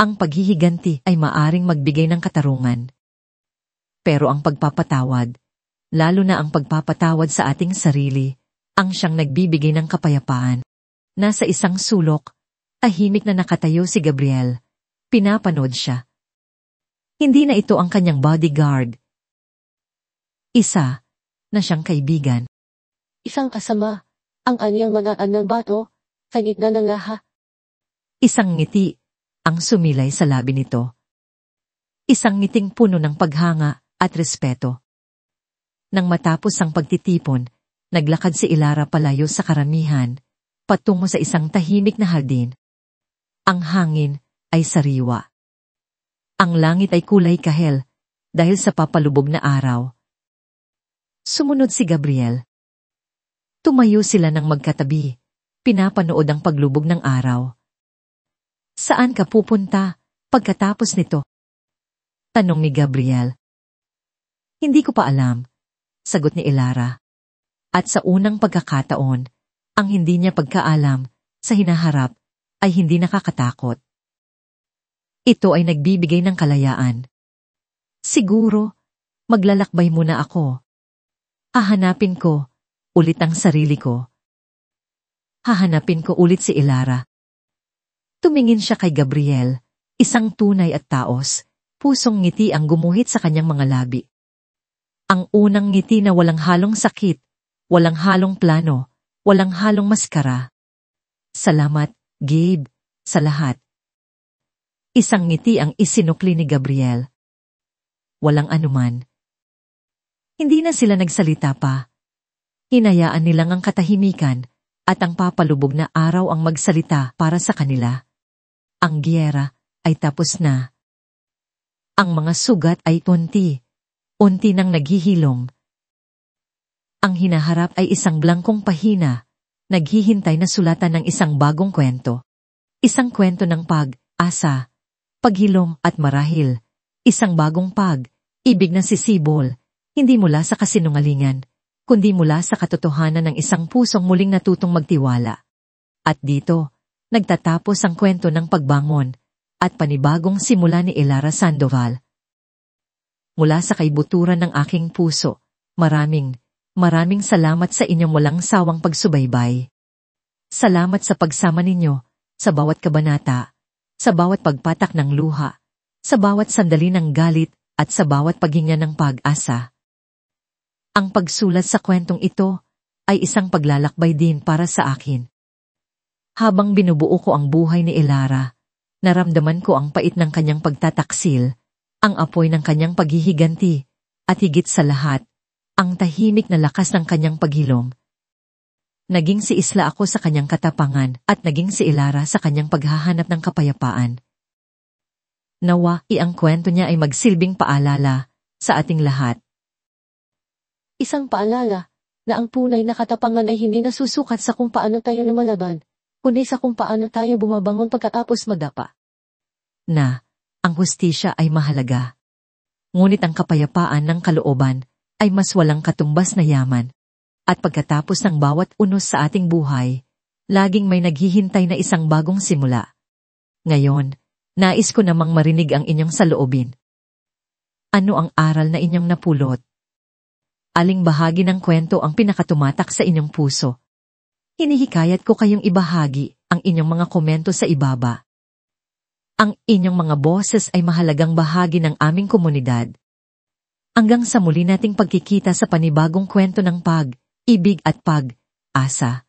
Ang paghihiganti ay maaring magbigay ng katarungan. Pero ang pagpapatawad, lalo na ang pagpapatawad sa ating sarili, ang siyang nagbibigay ng kapayapaan. Nasa isang sulok, tahimik na nakatayo si Gabriel. Pinapanood siya. Hindi na ito ang kanyang bodyguard. Isa na siyang kaibigan. Isang kasama, ang anyang mga anang bato, sa gitna ng laha. Isang ngiti ang sumilay sa labi nito. Isang ngiting puno ng paghanga at respeto. Nang matapos ang pagtitipon, naglakad si Ilara palayo sa karamihan, patungo sa isang tahimik na hardin. Ang hangin ay sariwa. Ang langit ay kulay kahel dahil sa papalubog na araw. Sumunod si Gabriel. Tumayo sila ng magkatabi, pinapanood ang paglubog ng araw. Saan ka pupunta pagkatapos nito? Tanong ni Gabriel. Hindi ko pa alam, sagot ni Elara. At sa unang pagkakataon, ang hindi niya pagkaalam sa hinaharap ay hindi nakakatakot. Ito ay nagbibigay ng kalayaan. Siguro, maglalakbay muna ako. Hahanapin ko ulit ang sarili ko. Hahanapin ko ulit si Elara. Tumingin siya kay Gabriel, isang tunay at taos, pusong ngiti ang gumuhit sa kanyang mga labi. Ang unang ngiti na walang halong sakit, walang halong plano, walang halong maskara. Salamat, Gabe, sa lahat. Isang ngiti ang isinukli ni Gabriel. Walang anuman. Hindi na sila nagsalita pa. Hinayaan nilang ang katahimikan at ang papalubog na araw ang magsalita para sa kanila. Ang giyera ay tapos na. Ang mga sugat ay unti nang naghihilom. Ang hinaharap ay isang blangkong pahina, naghihintay na sulatan ng isang bagong kwento. Isang kwento ng pag-asa, paghilom at marahil. Isang bagong pag-ibig na sisibol, hindi mula sa kasinungalingan, kundi mula sa katotohanan ng isang pusong muling natutong magtiwala. At dito, nagtatapos ang kwento ng pagbangon at panibagong simula ni Elara Sandoval. Mula sa kaibuturan ng aking puso, maraming salamat sa inyong walang sawang pagsubaybay. Salamat sa pagsama ninyo, sa bawat kabanata, sa bawat pagpatak ng luha, sa bawat sandali ng galit at sa bawat paghinga ng pag-asa. Ang pagsulat sa kwentong ito ay isang paglalakbay din para sa akin. Habang binubuo ko ang buhay ni Elara, naramdaman ko ang pait ng kanyang pagtataksil, ang apoy ng kanyang paghihiganti, at higit sa lahat, ang tahimik na lakas ng kanyang paghilom. Naging si Isla ako sa kanyang katapangan at naging si Elara sa kanyang paghahanap ng kapayapaan. Nawa, ang kwento niya ay magsilbing paalala sa ating lahat. Isang paalala na ang tunay na katapangan ay hindi nasusukat sa kung paano tayo lumalaban, kundi sa kung paano tayo bumabangon pagkatapos madapa. Na, ang hustisya ay mahalaga. Ngunit ang kapayapaan ng kalooban ay mas walang katumbas na yaman. At pagkatapos ng bawat unos sa ating buhay, laging may naghihintay na isang bagong simula. Ngayon, nais ko namang marinig ang inyong saloobin. Ano ang aral na inyong napulot? Aling bahagi ng kwento ang pinakatumatak sa inyong puso? Hinihikayat ko kayong ibahagi ang inyong mga komento sa ibaba. Ang inyong mga boses ay mahalagang bahagi ng aming komunidad. Hanggang sa muli nating pagkikita sa panibagong kwento ng pag-ibig at pag-asa.